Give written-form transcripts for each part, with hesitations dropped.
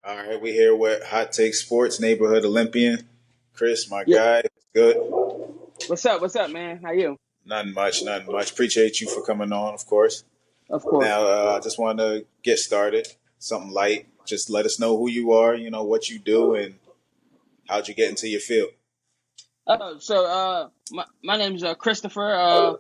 All right, we here with Hot Take Sports Neighborhood Olympian. Chris, my Yeah. guy, good. What's up? What's up, man? How you? Nothing much, nothing much. Appreciate you for coming on, of course. Of course. Now, I just want to get started. Something light. Just let us know who you are, what you do, and how'd you get into your field. My name is Christopher.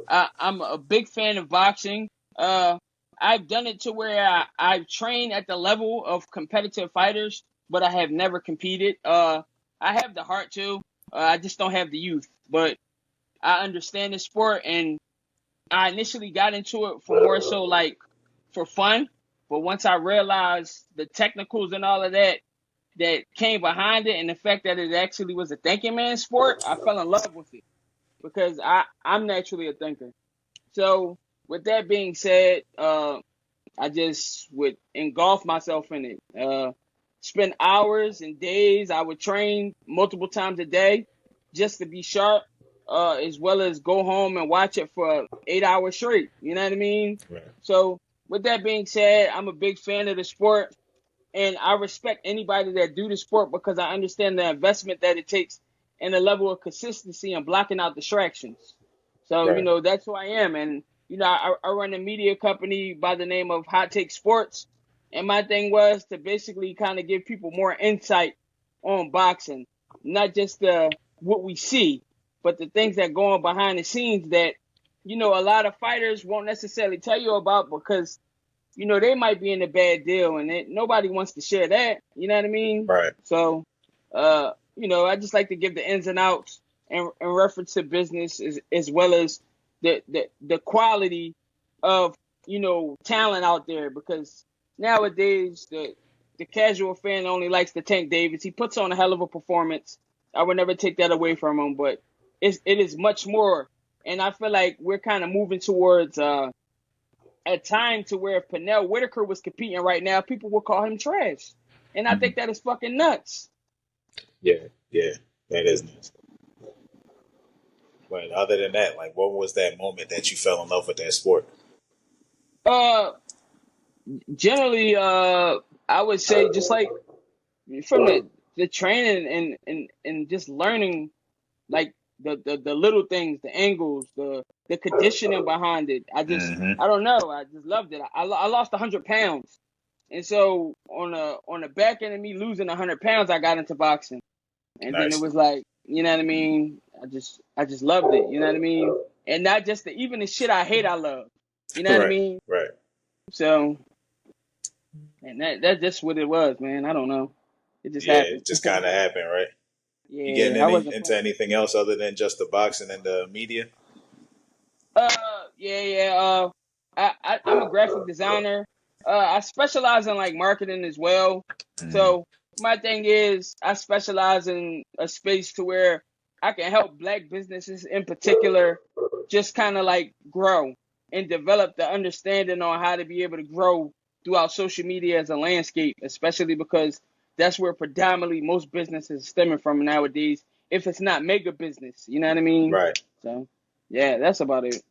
I'm a big fan of boxing. Uh, I've done it to where I've trained at the level of competitive fighters, but I have never competed. I have the heart to. I just don't have the youth. But I understand the sport, and I initially got into it for more so like for fun. But once I realized the technicals and all of that came behind it, and the fact that it actually was a thinking man's sport, I fell in love with it because I'm naturally a thinker. So with that being said, I just would engulf myself in it. Spend hours and days. I would train multiple times a day just to be sharp, as well as go home and watch it for 8 hours straight. You know what I mean? Right. So with that being said, I'm a big fan of the sport, and I respect anybody that do the sport because I understand the investment that it takes and the level of consistency and blocking out distractions. So, Right. that's who I am. And, I run a media company by the name of Hot Take Sports. And my thing was to basically kind of give people more insight on boxing, not just what we see, but the things that go on behind the scenes that, a lot of fighters won't necessarily tell you about because they might be in a bad deal and nobody wants to share that. You know what I mean? Right. So, I just like to give the ins and outs in reference to business as well as the quality of, talent out there because nowadays the casual fan only likes the Tank Davis. He puts on a hell of a performance. I would never take that away from him, but it is much more. And I feel like we're kind of moving towards a time to where if Pernell Whitaker was competing right now, people would call him trash. And I Mhm. think that is fucking nuts. Yeah, yeah, that is nice. But other than that, like, what was that moment that you fell in love with that sport? Uh, Generally, I would say just like from the training and just learning like the little things, the angles, the conditioning behind it. Hmm. I don't know. I just loved it. I lost 100 pounds, and so on the back end of me losing 100 pounds, I got into boxing, and then it Nice. was like, you know what I mean. I just loved it. You know what I mean. And not just even the shit I hate, I love. You know what I Right. mean. Right. So, and that's just what it was, man. I don't know. It just Yeah, happened. it just kind of happened, right? You getting Yeah, I any wasn't into planning. anything else other than just the boxing and the media? Uh, yeah. I'm a graphic designer. I specialize in like marketing as well. Hmm. So my thing is, I specialize in a space to where I can help black businesses in particular, just kind of like grow and develop the understanding on how to be able to grow throughout social media as a landscape, especially because that's where predominantly most businesses are stemming from nowadays. If it's not mega business, you know what I mean? Right. So yeah, that's about it.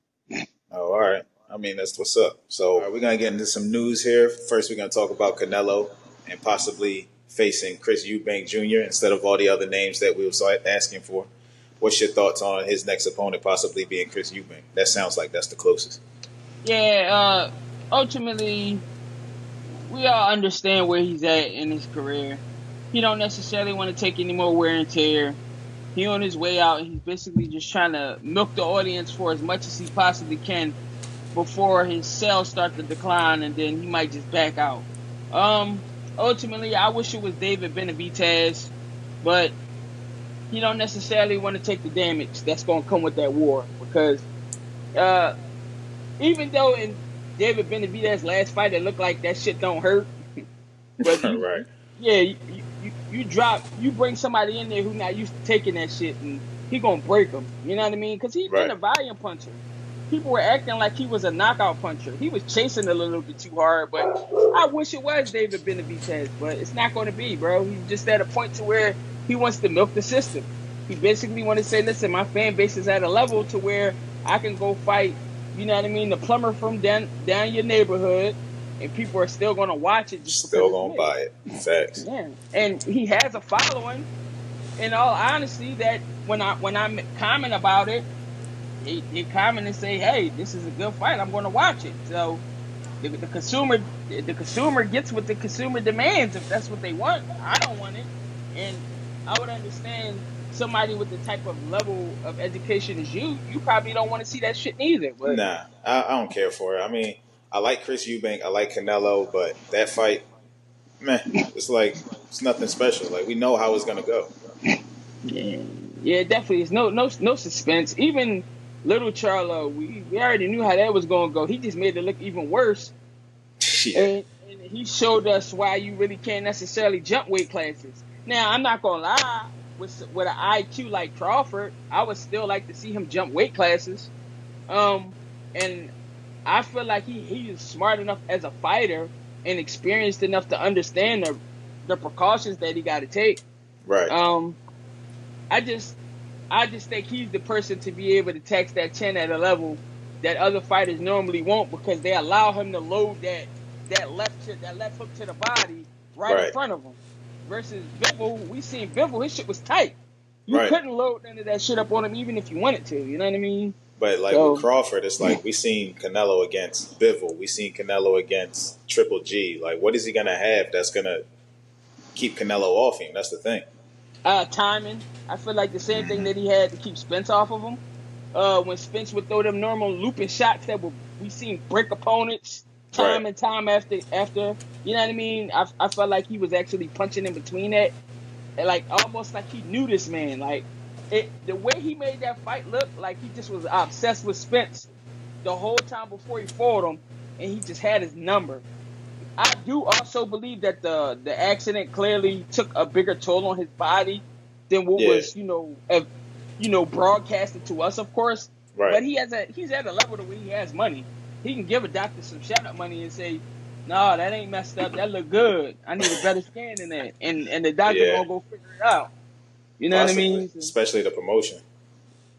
Oh, all right. I mean, that's what's up. So, we're going to get into some news here. First, we're going to talk about Canelo and possibly facing Chris Eubank Jr. instead of all the other names that we were asking for. What's your thoughts on his next opponent possibly being Chris Eubank? That sounds like that's the closest. Yeah, ultimately, we all understand where he's at in his career. He don't necessarily want to take any more wear and tear. He on his way out. He's basically just trying to milk the audience for as much as he possibly can before his sales start to decline, and then he might just back out. Ultimately, I wish it was David Benavidez, but he don't necessarily want to take the damage that's going to come with that war because uh, even though in David Benavidez's last fight, it looked like that shit don't hurt. But Right. yeah, you bring somebody in there who not used to taking that shit, and he gonna break them. You know what I mean? Because he been Right. a volume puncher. People were acting like he was a knockout puncher. He was chasing a little bit too hard, but I wish it was David Benavidez, but it's not going to be, bro. He's just at a point to where he wants to milk the system. He basically want to say, listen, my fan base is at a level to where I can go fight. You know what I mean? The plumber from down your neighborhood, and people are still going to watch it just because Still it's gonna lit. buy it. Facts. Yeah, and he has a following. In all honesty, that when I comment about it, they comment and say, "Hey, this is a good fight. I'm going to watch it." So the consumer gets what the consumer demands if that's what they want. I don't want it, and I would understand somebody with the type of level of education as you. You probably don't want to see that shit neither. But Nah, I don't care for it. I mean, I like Chris Eubank, I like Canelo, but that fight, man, it's like it's nothing special. Like we know how it's gonna go. yeah, yeah, definitely. It's no suspense. Even little Charlo, we already knew how that was going to go. He just made it look even worse. Yeah, And he showed us why you really can't necessarily jump weight classes. Now, I'm not gonna lie, with an IQ like Crawford, I would still like to see him jump weight classes. Um, and I feel like he is smart enough as a fighter and experienced enough to understand the precautions that he got to take. right, Um, I just I just think he's the person to be able to tax that chin at a level that other fighters normally won't, because they allow him to load that left hook to the body right in right, front of him. Versus Bivol, we seen Bivol, his shit was tight. You right. couldn't load none of that shit up on him even if you wanted to. You know what I mean? But like with So Crawford, it's like we seen Canelo against Bivol, we seen Canelo against Triple G. Like, what is he gonna have that's gonna keep Canelo off him? That's the thing. timing, I feel like the same thing that he had to keep Spence off of him. When Spence would throw them normal looping shots that we seen break opponents Right, time and time after. You know what I mean? I felt like he was actually punching in between that, and like almost like he knew this man. Like the way he made that fight look, like he just was obsessed with Spence the whole time before he fought him, and he just had his number. I do also believe that the accident clearly took a bigger toll on his body than what yeah, was broadcasted to us, of course. right. But he's at a level to where he has money. He can give a doctor some shut up money and say, "No, that ain't messed up. That look good. I need a better scan than that," and the doctor Yeah, gonna go figure it out. You know what I possibly, mean? So, especially the promotion.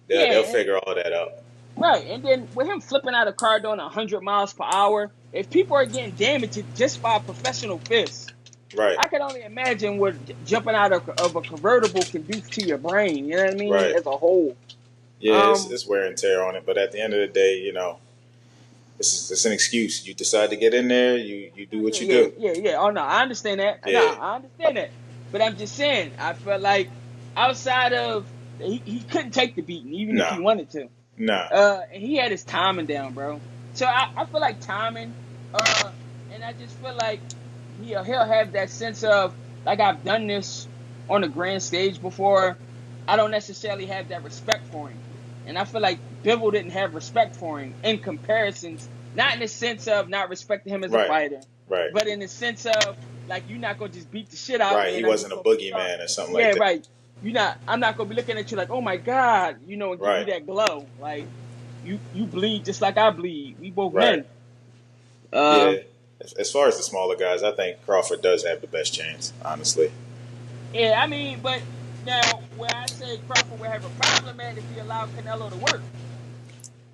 They'll yeah, figure all that out. right. And then with him flipping out a car doing 100 miles per hour, if people are getting damaged just by a professional fist, Right, I can only imagine what jumping out of a convertible can do to your brain. You know what I mean? right. As a whole. Yeah, Um. it's wear and tear on it. But at the end of the day, it's an excuse. You decide to get in there, you do what Yeah, you yeah, do. yeah, yeah. Oh no, I understand that. No, Yeah, I understand that. But I'm just saying, I felt like outside of he couldn't take the beating even if he nah, wanted to. nah. And he had his timing down, bro. So I feel like timing. Uh, and I just feel like he'll have that sense of, like, I've done this on the grand stage before. I don't necessarily have that respect for him, and I feel like Bivol didn't have respect for him in comparisons. Not in the sense of not respecting him as a Right, fighter, right, but in the sense of, like, you're not gonna just beat the shit out of right. me, He and I'm wasn't just a gonna be boogeyman or something like yeah, that. right. I'm not gonna be looking at you like, oh my god, and give you Right, that glow. Like, you bleed just like I bleed. We both right. men. Uh, Yeah. As far as the smaller guys, I think Crawford does have the best chance, honestly. yeah, I mean, but now where I say Crawford will have a problem at if he allowed Canelo to work.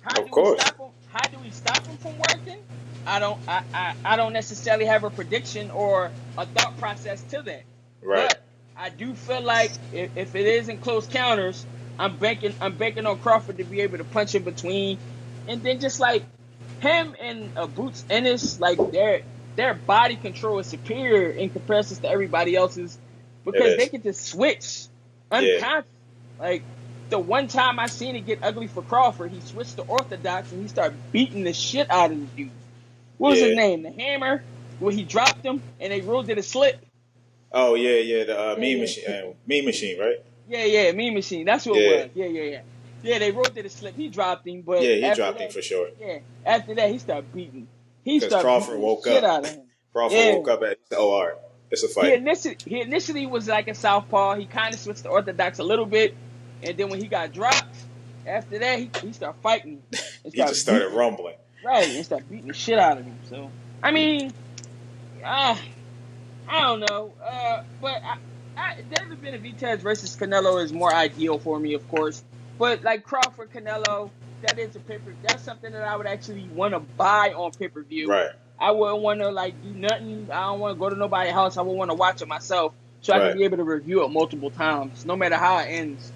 How Of do we course. stop him? How do we stop him from working? I don't necessarily have a prediction or a thought process to that. Right, But I do feel like if it isn't close counters, I'm banking on Crawford to be able to punch in between, and then just like him and Boots Ennis, like their body control is superior in comparison to everybody else's, it because they is. can just switch Yeah, unconscious. Like, the one time I seen it get ugly for Crawford, he switched to orthodox and he started beating the shit out of the dude. What was his yeah. name? The Hammer, where he dropped him and they ruled it a slip. Oh yeah, yeah. The Yeah, mean yeah, machine, mean machine, right? yeah, yeah. Mean Machine. That's what it Yeah, was. Yeah, yeah, yeah. Yeah, they wrote it a slip. He dropped him, but yeah. He after dropped him that, for sure. yeah, after that he started beating. He Because started Crawford beating the woke shit up. out of him. Crawford Yeah. woke up at oh, all right, it's a He fight. initially was like a southpaw. He kind of switched to orthodox a little bit, and then when he got dropped, after that he started fighting and He just started started beating rumbling. right and started beating the shit out of him. So I mean, uh, I don't know, but David Benavidez versus Canelo is more ideal for me, of course. But like Crawford Canelo, that is a paper. That's something that I would actually want to buy on pay per view. Right. I wouldn't want to like do nothing. I don't want to go to nobody's house. I would want to watch it myself so I can Right. be able to review it multiple times, no matter how it ends.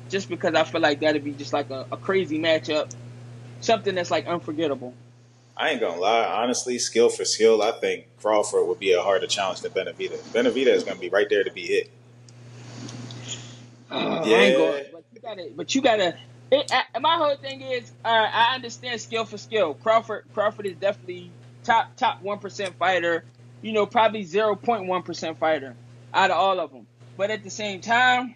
Just because I feel like that'd be just like a crazy matchup, something that's like unforgettable. I ain't gonna lie. Honestly, skill for skill, I think Crawford would be a harder challenge than Benavidez. Benavidez is gonna be right there to be hit. I ain't going, Yeah. but you gotta. My whole thing is, I understand skill for skill. Crawford is definitely top 1% fighter. You know, probably 0.1% fighter out of all of them. But at the same time,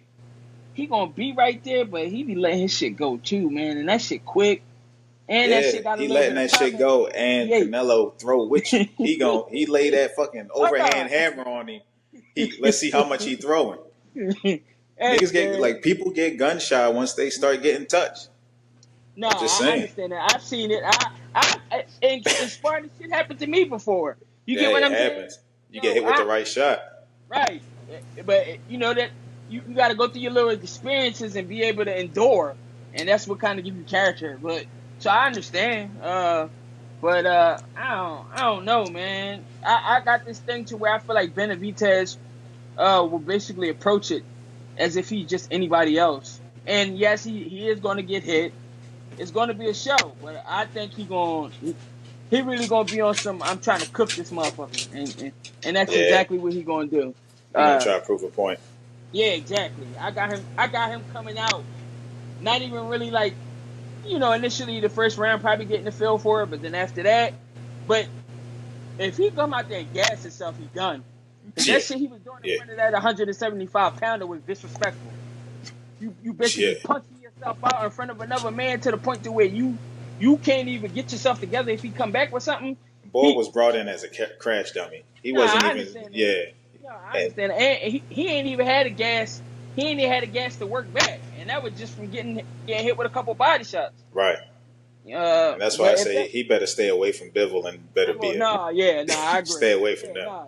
he gonna be right there, but he be letting his shit go too, man, and that shit quick, and that Yeah, shit got a he little letting bit of that pop shit in it. go, and 58. Canelo throw with you. He lay that fucking Oh overhand hammer on him. Let's see how much he throwing. no. Hey Niggas get man, like people get gun shy once they start getting touched. no, I'm just I saying. understand that. I've seen it. In sparring, this shit happened to me before. You Yeah, get what it I'm saying? happens. You get So hit with the right shot. right, but you know that you got to go through your little experiences and be able to endure, and that's what kind of give you character. But so I understand. But I don't know, man. I got this thing to where I feel like Benavidez will basically approach it as if he's just anybody else. And yes, he is going to get hit. It's going to be a show, but I think he really going to be on some. I'm trying to cook this motherfucker, and that's Yeah, exactly what he going to do. he gonna Uh, try to prove a point. yeah, exactly. I got him coming out, not even really like initially the first round probably getting the feel for it, but then after that, but if he come out there and gas himself, he done. Because Yeah, that shit he was doing in yeah, front of that 175 pounder was disrespectful. You yeah. basically punching yourself out in front of another man to the point to where you can't even get yourself together. If he come back with something, Boy he was brought in as a crash dummy. He nah, wasn't I even. understand that. Yeah, No, I and understand that. And he ain't even had a gas. He ain't even had a gas to work back, and that was just from getting hit with a couple body shots. right. And that's why I But if say that he better stay away from Bivol and better be Bivol, it. nah, yeah, nah, I agree. Stay away from Yeah, them. nah,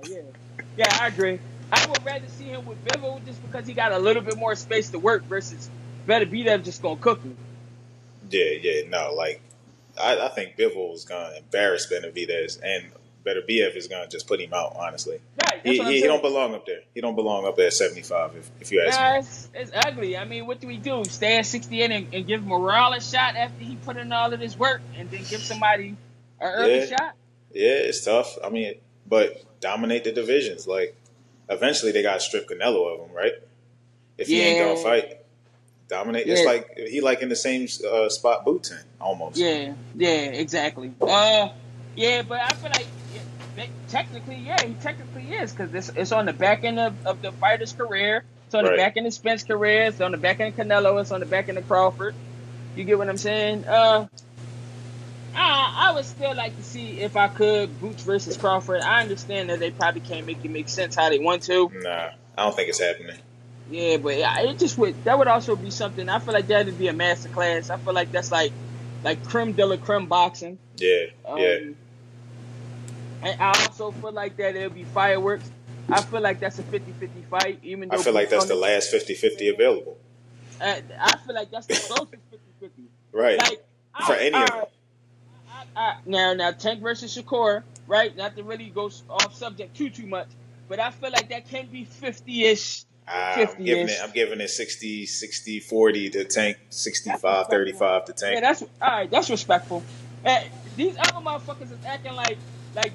yeah, I agree. I would rather see him with Bivol just because he got a little bit more space to work versus better be there just gonna cook him. Yeah, yeah, no, like I think Bivol is gonna embarrass Benavidez, and Beterbiev is gonna just put him out. Honestly, Right, that's what I'm he don't saying. belong up there. He don't belong up there at 75. If you ask me. Nah, it's ugly. I mean, what do we do? Stay at 68 and give Morale a shot after he put in all of this work, and then give somebody an early Yeah, shot? yeah, it's tough. I mean, but dominate the divisions. Like eventually they got to strip Canelo of him, right? If he ain't gonna Yeah, fight, dominate. It's yeah, like he like in the same spot Boots in almost. yeah, exactly. Yeah, but I feel like technically, yeah, he technically is because it's on the back end of the fighter's career. It's on the Right. back end of Spence' career. It's on the back end of Canelo. It's on the back end of Crawford. You get what I'm saying? I would still like to see if I could Boots versus Crawford. I understand that they probably can't make it make sense how they want to. Nah, I don't think it's happening. Yeah, but it just would. That would also be something. I feel like that would be a master class. I feel like that's like creme de la creme boxing. Yeah, yeah. Um, and I also feel like that it'll be fireworks. I feel like that's a 50-50 fight, even I though feel like Boots that's on the the last 50-50 available. I feel like that's the closest 50-50. Right. Like, For any of them. now Tank versus Shakur, right? Not to really go off subject too much, but I feel like that can be 50-ish, I'm 50-ish. giving it 60-40 to Tank, That's 65 respectful. 35 to Yeah, Tank. that's all right. That's respectful. These other motherfuckers is acting like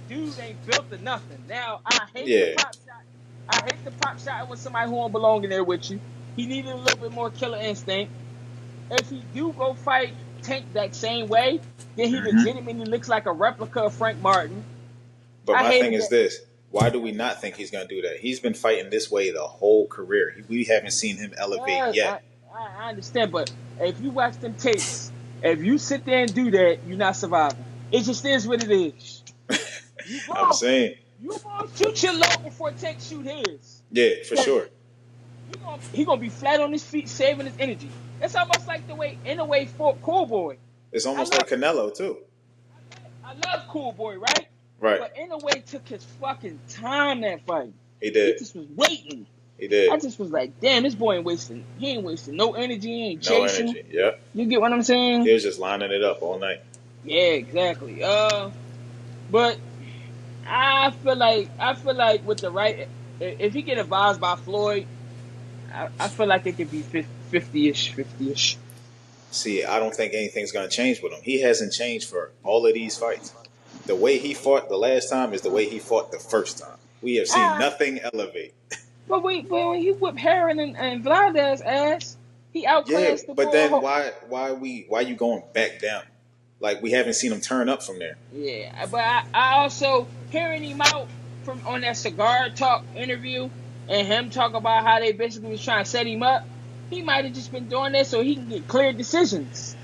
dude ain't built to nothing. Now I hate the Yeah. pop shot. I hate the pop shot with somebody who don't belong in there with you. He needed a little bit more killer instinct. If he do go fight Tank that same way, then he Hmm. legitimately looks like a replica of Frank Martin. But I my thing hated is that. this. Why do we not think he's going to do that? He's been fighting this way the whole career. We haven't seen him elevate Yeah, yet. I understand, but if you watch them tapes, if you sit there and do that, you're not surviving. It just is what it is. You I'm go, saying. you gonna shoot your load before Tank shoot his. Yeah, for Cause sure. he gonna be flat on his feet, saving his energy. It's almost like the way in a way for Cool Boy. It's I almost like love Canelo, too. I love Cool Boy, right? Right. But in a way took his fucking time that fight. He He did. just was waiting. He I did. just was like, damn, this boy ain't wasting. He ain't wasting no energy. He ain't No chasing. energy. Yep. You get what I'm saying? He was just lining it up all night. Yeah, exactly. But I feel like with the right, if he get advised by Floyd, I feel like it could be 50-ish, 50-ish. See, I don't think anything's going to change with him. He hasn't changed for all of these fights. The way he fought the last time is the way he fought the first time. We have seen Ah, nothing elevate. but when he whipped Heron and Vladez ass, he Yeah, outclassed the but boy. then why you going back down? Like we haven't seen him turn up from there. Yeah, but I also hearing him out from on that cigar talk interview and him talk about how they basically was trying to set him up. He might have just been doing that so he can get clear decisions.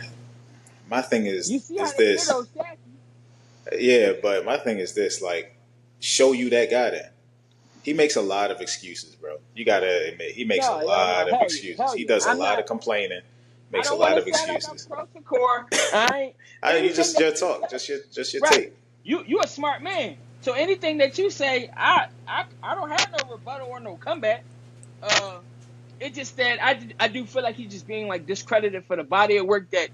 My thing You see how is they get this. those khakis? Yeah, but my thing is this, like, show you that guy then. He makes a lot of excuses, bro. You gotta admit, he makes a No, lot of hell yeah, excuses. hell He yeah. does a I'm lot not. of complaining, I makes a don't want lot to of sound like I'm excuses. pro Secor. I ain't You anything just that your you talk, say. just your Right. take. You a smart man. So anything that you say, I don't have no rebuttal or no comeback. Uh, it just that I do feel like he's just being like discredited for the body of work that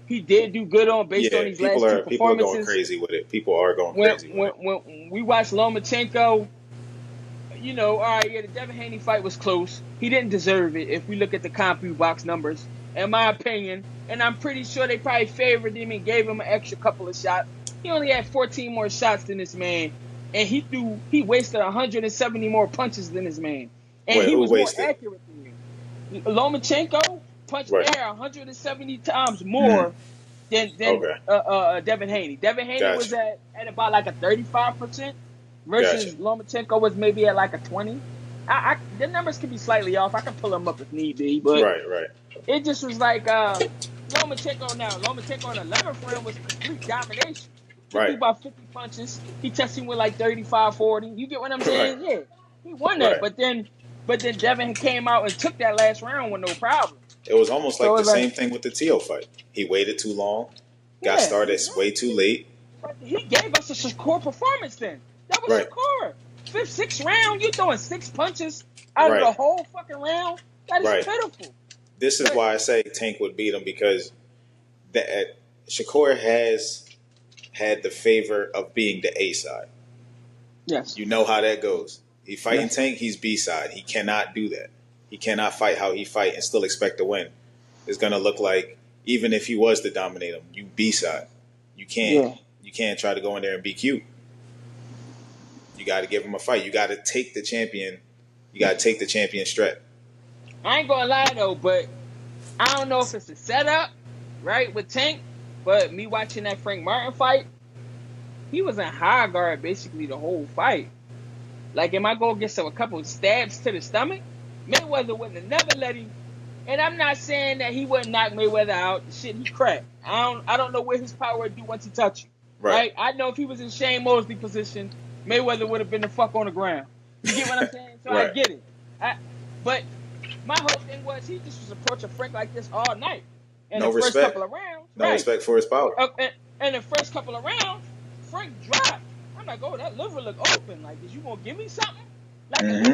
he did do good on based on Yeah, these last two people are going performances. crazy with it. People are going When crazy with when it. when we watched Lomachenko, all right, yeah, the Devin Haney fight was close. He didn't deserve it if we look at the CompuBox numbers, in my opinion. And I'm pretty sure they probably favored him and gave him an extra couple of shots. He only had 14 more shots than this man, and he wasted 170 more punches than this man, and Wait, he who was more wasted? accurate than him. Lomachenko punched Right. air 170 times Mm, more than okay, Devin Haney. Devin Haney was gotcha, at about like a 35% gotcha. versus Lomachenko was maybe at like a 20. The numbers can be slightly off. I can pull them up if need be, but Right, right, it just was like Lomachenko in the 11th round was complete domination. He threw right, about 50 punches. He tested him with like 35, 40. You get what I'm right, saying? Yeah, he won that. right. But then Devin came out and took that last round with no problem. It was almost So like it the was like, same thing with the Tio fight. He waited too long, got yeah, started way exactly. too late. But he gave us a Shakur performance then. That was Right, Shakur. Fifth, sixth round, you throwing six punches out of the right, whole fucking round. That is right. pitiful. This is But why I say Tank would beat him because that Shakur has had the favor of being the A side. yes, You know how that goes. He fighting yes, Tank, he's B side. He cannot do that. He cannot fight how he fight and still expect to win. It's gonna look like even if he was to dominate him, you B side. You can't yeah. you can't try to go in there and be cute. You got to give him a fight. You got to take the champion. You got to take the champion strap. I ain't gonna lie though, but I don't know if it's a setup, right, with Tank. But me watching that Frank Martin fight, he was in high guard basically the whole fight. Like, am I gonna get a couple of stabs to the stomach? Mayweather would have never let him. And I'm not saying that he wouldn't knock Mayweather out. Shit, he cracked. I don't know what his power would do once he touched you. Right. Right? I know if he was in Shane Mosley position, Mayweather would have been the fuck on the ground. You get what I'm saying? So I Right. get it. But my whole thing was he just was approaching Frank like this all night. In No the first respect. couple of rounds, No right? respect for his power. In the first couple of rounds, Frank dropped. I'm like, oh, that liver look open. Like, is you gonna give me something? Like Mm-hmm.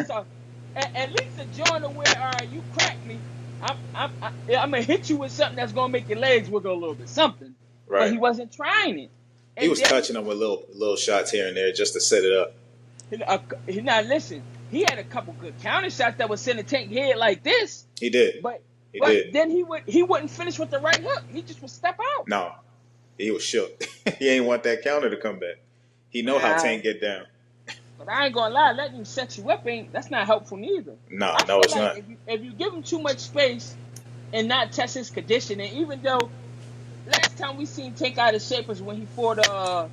at least a joint of where, all right, you crack me. I'm gonna hit you with something that's gonna make your legs wiggle a little bit, something. But Right. he wasn't trying it. He And was then touching him with little shots here and there just to set it up. he now listen. He had a couple good counter shots that would send a Tank head like this. He did. But He but did. then he wouldn't finish with the right hook. He just would step out. No, he was shook. He ain't want that counter to come back. He know how Nah, Tank get down. but I ain't gonna lie, letting him set you up that's not helpful neither. No, I no, feel it's like not. if you give him too much space and not test his conditioning, even though last time we seen Tank out of shape was when he fought what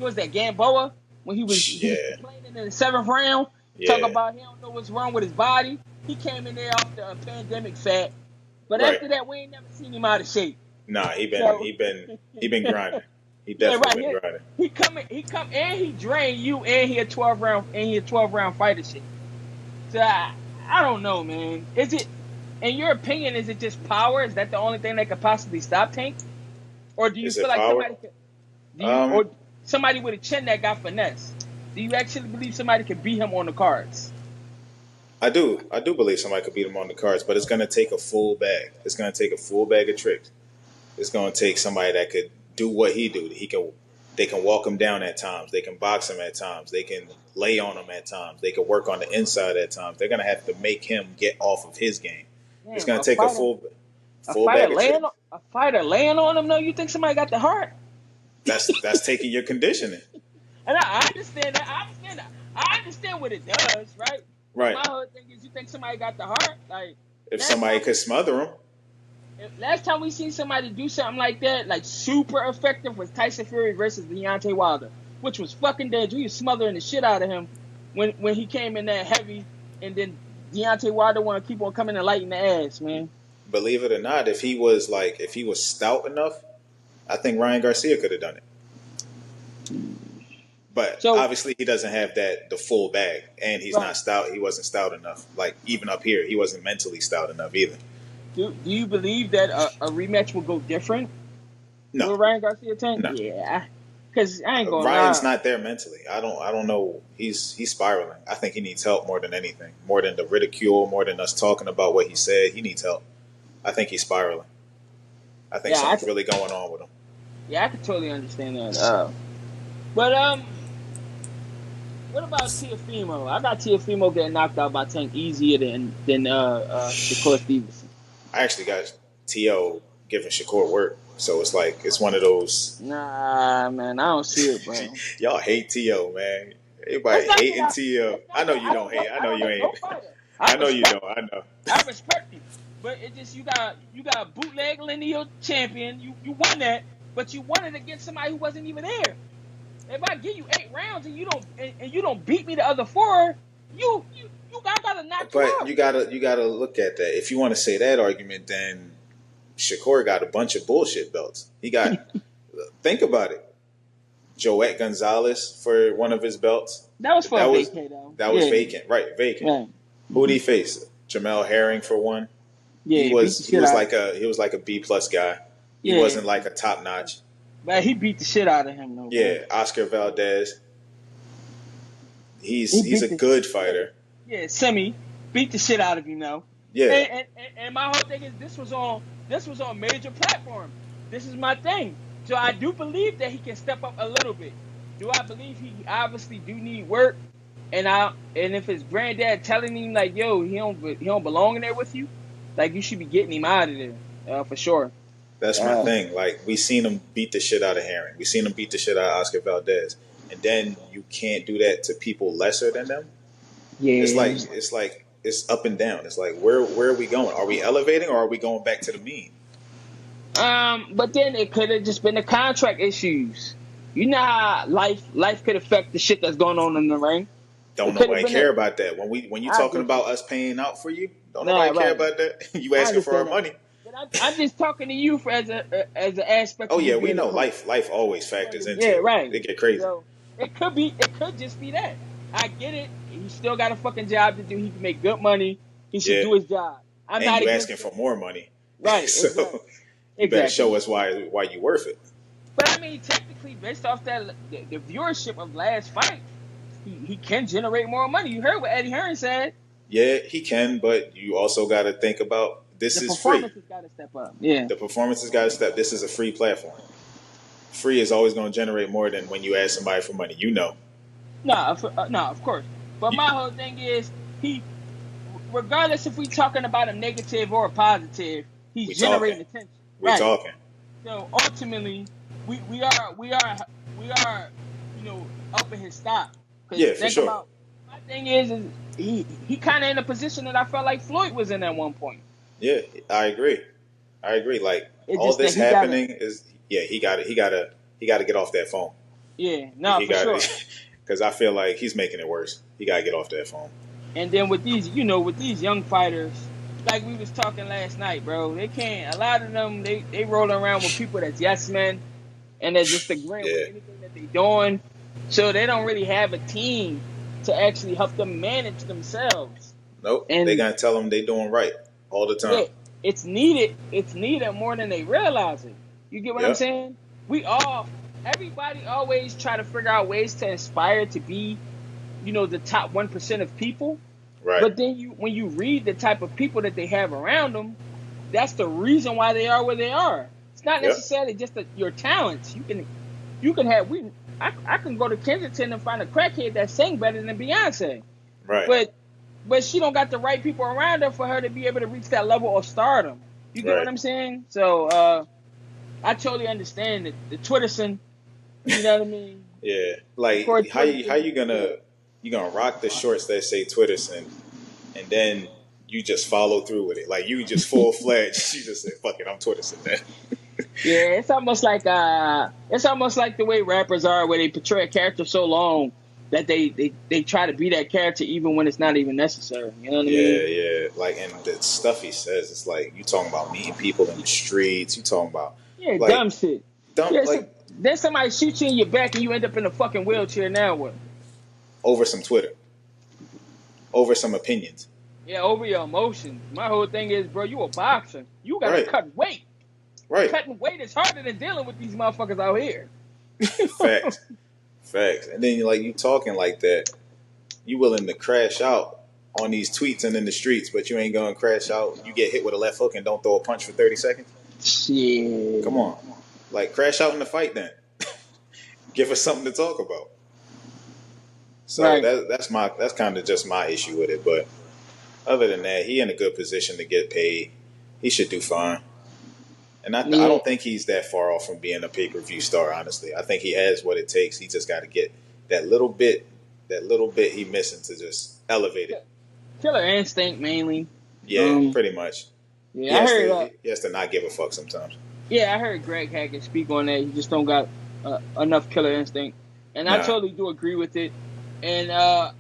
was that, Gamboa? When he was Yeah, complaining in the 7th round, talk yeah. about he don't know what's wrong with his body. He came in there off the pandemic fat. But Right. after that we ain't never seen him out of shape. Nah, So he been grinding. He yeah, definitely been right. grinding. He come and he drained you and he a 12 round fighter shape. So I don't know, man. Is it, in your opinion, is it just power? Is that the only thing that could possibly stop Tank? Or do you Is feel it like power? Um, somebody with a chin that got finesse? Do you actually believe somebody could beat him on the cards? I do. I do believe somebody could beat him on the cards, but it's going to take a full bag. It's going to take a full bag of tricks. It's going to take somebody that could do what he do. He can They can walk him down at times. They can box him at times. They can lay on him at times. They can work on the inside at times. They're gonna have to make him get off of his game. It's Damn, gonna take a full bag of training. a fighter laying on him. No, you think somebody got the heart? That's taking your conditioning. And I understand that. I understand that. I understand what it does, right? Right. My whole thing is, you think somebody got the heart? Like, If somebody could smother him. last time we seen somebody do something like that, like super effective, was Tyson Fury versus Deontay Wilder, which was fucking dangerous. He was smothering the shit out of him when he came in that heavy, and then Deontay Wilder want to keep on coming and lighting the ass, man. Believe it or not, if he was stout enough, I think Ryan Garcia could have done it. But obviously he doesn't have the full bag, and he's not stout. He wasn't stout enough. Like, even up here, he wasn't mentally stout enough either. Do you believe that a rematch will go different? No. Will Ryan Garcia tank? No. Yeah. Because I ain't going. Ryan's not there mentally. I don't know. He's spiraling. I think he needs help more than anything. More than the ridicule. More than us talking about what he said. He needs help. I think he's spiraling. I think something's really going on with him. Yeah, I could totally understand that. But what about Teofimo? I got Teofimo getting knocked out by Tank easier than Shakur Stevenson. I actually got T.O. giving Shakur work. So it's one of those. Nah, man, I don't see it, bro. Y'all hate T.O., man. Everybody hating T.O. I know you don't hate. I know you ain't. I know you don't. I know. I respect you, but it just you got bootleg lineal champion. You won that, but you won it against somebody who wasn't even there. If I give you 8 rounds and you don't beat me the other 4, I gotta knock you out. But you gotta look at that. If you want to say that argument, then Shakur got a bunch of bullshit belts. He got think about it. Joette Gonzalez for one of his belts. That was vacant, though. That was vacant, right? Vacant. Right. Who did he face? Jamel Herring for one. Yeah, he was like a B+ guy. He wasn't like a top notch. But he beat the shit out of him, though. Yeah, bro. Oscar Valdez. He's a good fighter. Yeah, Semi beat the shit out of you, know. Yeah. And my whole thing is this was on major platform. This is my thing. So I do believe that he can step up a little bit. Do I believe he obviously do need work? And if his granddad telling him like, yo, he don't belong in there with you, like you should be getting him out of there for sure. That's my thing. Like, we seen him beat the shit out of Herring. We seen him beat the shit out of Oscar Valdez. And then you can't do that to people lesser than them. Yeah. It's like it's up and down. It's like where are we going? Are we elevating or are we going back to the mean? But then it could have just been the contract issues. You know how life could affect the shit that's going on in the ring. Don't nobody care about that. When you talking about us paying out for you, don't nobody care about that. You asking for our money. I'm just talking to you as an aspect. Oh yeah, we know life always factors into it. Yeah, right. They get crazy. So it could just be that. I get it. He still got a fucking job to do. He can make good money. He should do his job. I'm not asking for more money, right? So you better show us why you worth it. But I mean, technically, based off that the viewership of last fight, he can generate more money. You heard what Eddie Hearn said. Yeah, he can, but you also got to think about this is free. The performance has got to step up. Yeah, the performance has got to step. This is a free platform. Free is always going to generate more than when you ask somebody for money. You know. No, of course. But my whole thing is regardless if we talking about a negative or a positive, he's generating attention. We're talking. So ultimately, we are up in his stock. Yeah, for sure. My thing is he kind of in a position that I felt like Floyd was in at one point. Yeah, I agree. Like all this happening he got to get off that phone. Yeah, no, for sure. Because I feel like he's making it worse. He got to get off that phone. And then with these young fighters, like we was talking last night, bro, they can't. A lot of them, they rolling around with people that's yes men, and they're just agreeing with anything that they doing. So they don't really have a team to actually help them manage themselves. Nope. And they gotta tell them they doing right all the time. Yeah, it's needed. It's needed more than they realize it. You get what I'm saying? Everybody always try to figure out ways to aspire to be, the top 1% of people. Right. But then when you read the type of people that they have around them, that's the reason why they are where they are. It's not necessarily just your talents. You you can have I can go to Kensington and find a crackhead that sing better than Beyonce, Right. but she don't got the right people around her for her to be able to reach that level of stardom. You get what Right. I'm saying? So I totally understand the Twitterson. You know what I mean? Yeah. Like how you gonna rock the shorts that say Twitterson, and then you just follow through with it. Like you just full fledged. You just say, "Fuck it, I'm Twitterson." Man. Yeah, it's almost like the way rappers are, where they portray a character so long that they try to be that character even when it's not even necessary. You know what I Yeah, mean? yeah. Like, and the stuff he says, it's like you talking about meeting people in the streets. You talking about Yeah, like dumb shit. dumb Yeah, like then somebody shoots you in your back and you end up in a fucking wheelchair. Now what? over some Twitter, over some opinions. Yeah, over your emotions. My whole thing is, bro, you a boxer. You gotta Right. cut weight. Right. Cutting weight is harder than dealing with these motherfuckers out here. Facts. Facts. And then like you talking like that, you willing to crash out on these tweets and in the streets, but you ain't gonna crash out. You get hit with a left hook and don't throw a punch for 30 seconds. Shit. Come on. Like crash out in the fight then. Give us something to talk about. So Right. that's kind of just my issue with it. But other than that, he in a good position to get paid. He should do fine. And I Yeah. don't think he's that far off from being a pay-per-view star, honestly. I think he has what it takes. He just got to get that little bit he missing to just elevate it. Killer Instinct mainly. Yeah, pretty much. Yeah, I heard. He has to not give a fuck sometimes. Yeah, I heard Greg Hackett speak on that. He just don't got enough Killer Instinct, and I totally do agree with it. And my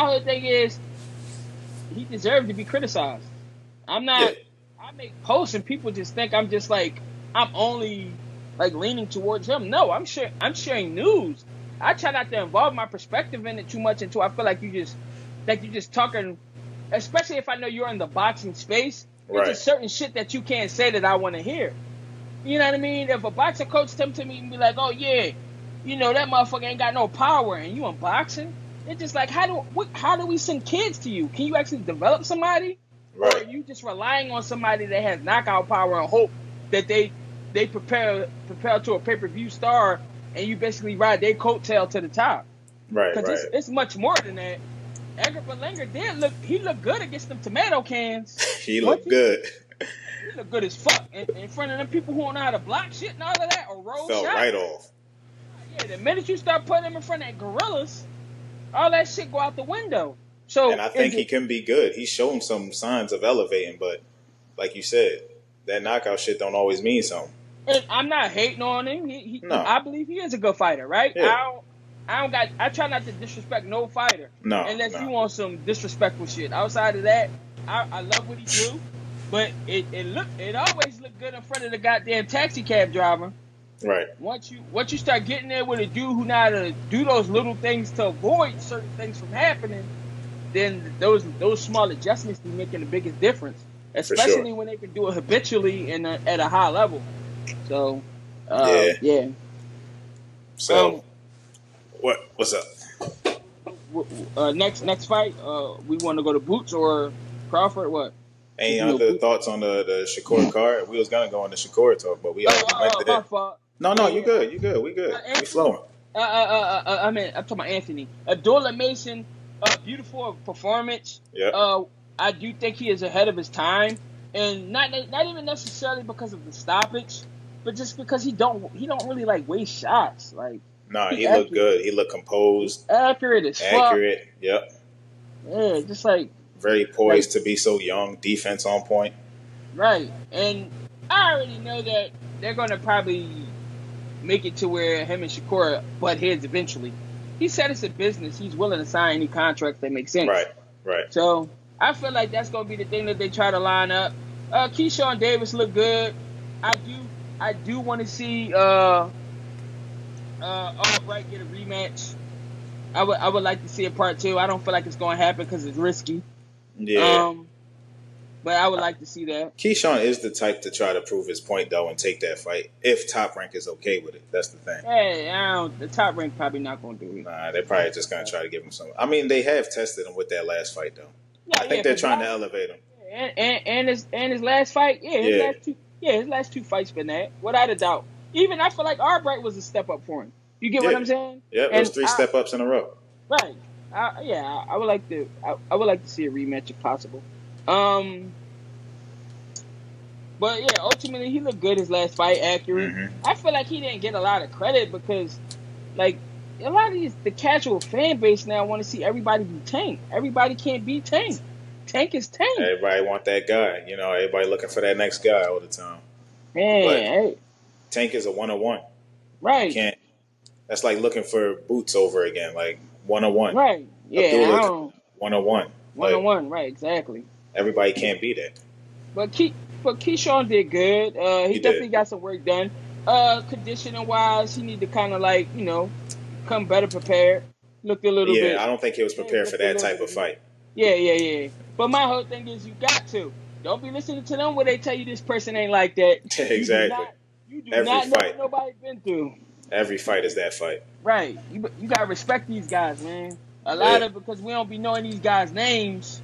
whole thing is he deserved to be criticized. I'm not. Yeah. I make posts and people just think I'm just like I'm only like leaning towards him. No, I'm sharing news. I try not to involve my perspective in it too much until I feel like you just talking, especially if I know you're in the boxing space. There's just certain shit that you can't say that I want to hear. You know what I mean? If a boxing coach come to me and be like, "Oh yeah, that motherfucker ain't got no power," and you in boxing, it's just like how do we send kids to you? Can you actually develop somebody? Right. Or are you just relying on somebody that has knockout power and hope that they prepare to a pay-per-view star and you basically ride their coattail to the top? Right, Because it's much more than that. Edgar Berlanga he looked good against them tomato cans. He looked good. He looked good as fuck in front of them people who don't know how to block shit and all of that or roll Fell shots. right off. Yeah, the minute you start putting him in front of gorillas, all that shit go out the window. So, and I think he can be good. He's shown some signs of elevating, but like you said, that knockout shit don't always mean something. And I'm not hating on him. No. I believe he is a good fighter, right? Yeah. I try not to disrespect no fighter. No. Unless you want some disrespectful shit. Outside of that, I love what he do. But it always looked good in front of the goddamn taxi cab driver. Right. Once you start getting there with a dude who know how to do those little things to avoid certain things from happening, then those small adjustments be making the biggest difference. Especially when they can do it habitually and at a high level. So yeah. So what's up? Next fight, we want to go to Boots or Crawford? What? Any other thoughts on the Shakur card? We was gonna go on the Shakur talk, but we already went to that. No, you good. You good. We good. We flowing. I'm talking about Anthony. Dola Mason, beautiful performance. Yeah. I do think he is ahead of his time, and not even necessarily because of the stoppage, but just because he don't really like waste shots. Like he looked good. He looked composed. Accurate as fuck. Accurate. Yep. Yeah, just like very poised to be so young. Defense on point. Right, and I already know that they're gonna probably make it to where him and Shakur butt heads eventually. He said it's a business. He's willing to sign any contract that makes sense. Right. So I feel like that's gonna be the thing that they try to line up. Keyshawn Davis looked good. I do want to see Albright get a rematch. I would like to see a part 2. I don't feel like it's gonna happen because it's risky. Yeah. But I would like to see that. Keyshawn is the type to try to prove his point, though, and take that fight if Top Rank is okay with it. That's the thing. Hey, the Top Rank probably not going to do it. Nah, they're probably just going to try to give him some. I mean, they have tested him with that last fight, though. Yeah, I think they're trying to elevate him. And his last fight, his last two fights been that, without a doubt. even I feel like Albright was a step up for him. You get what Yeah, I'm saying? yeah. It was And three step ups in a row. right, I would like to. I would like to see a rematch if possible. Um, but yeah, ultimately he looked good his last fight, accurate. Mm-hmm. I feel like he didn't get a lot of credit because like a lot of the casual fan base now want to see everybody be Tank. Everybody can't be Tank. Tank is Tank. Everybody want that guy. You know, everybody looking for that next guy all the time. But Man, hey, Tank is a 101. You right, can't. That's like looking for Boots over again. Like 101. right. Yeah, I Abdullah don't 101. one on But one, right, exactly. everybody can't be that. But Keyshawn did good. He He did. definitely got some work done. Conditioning wise, he need to kind of like come better prepared. Looked a little Yeah, bit. I don't think he was Yeah, prepared for looked a that little type bit of weak. fight. Yeah. But my whole thing is you got to. Don't be listening to them where they tell you this person ain't like that. You do Exactly. not. You do Every not know what fight. nobody's been through. Every fight is that fight. Right. You gotta respect these guys, man. A lot Yeah. of because we don't be knowing these guys' names.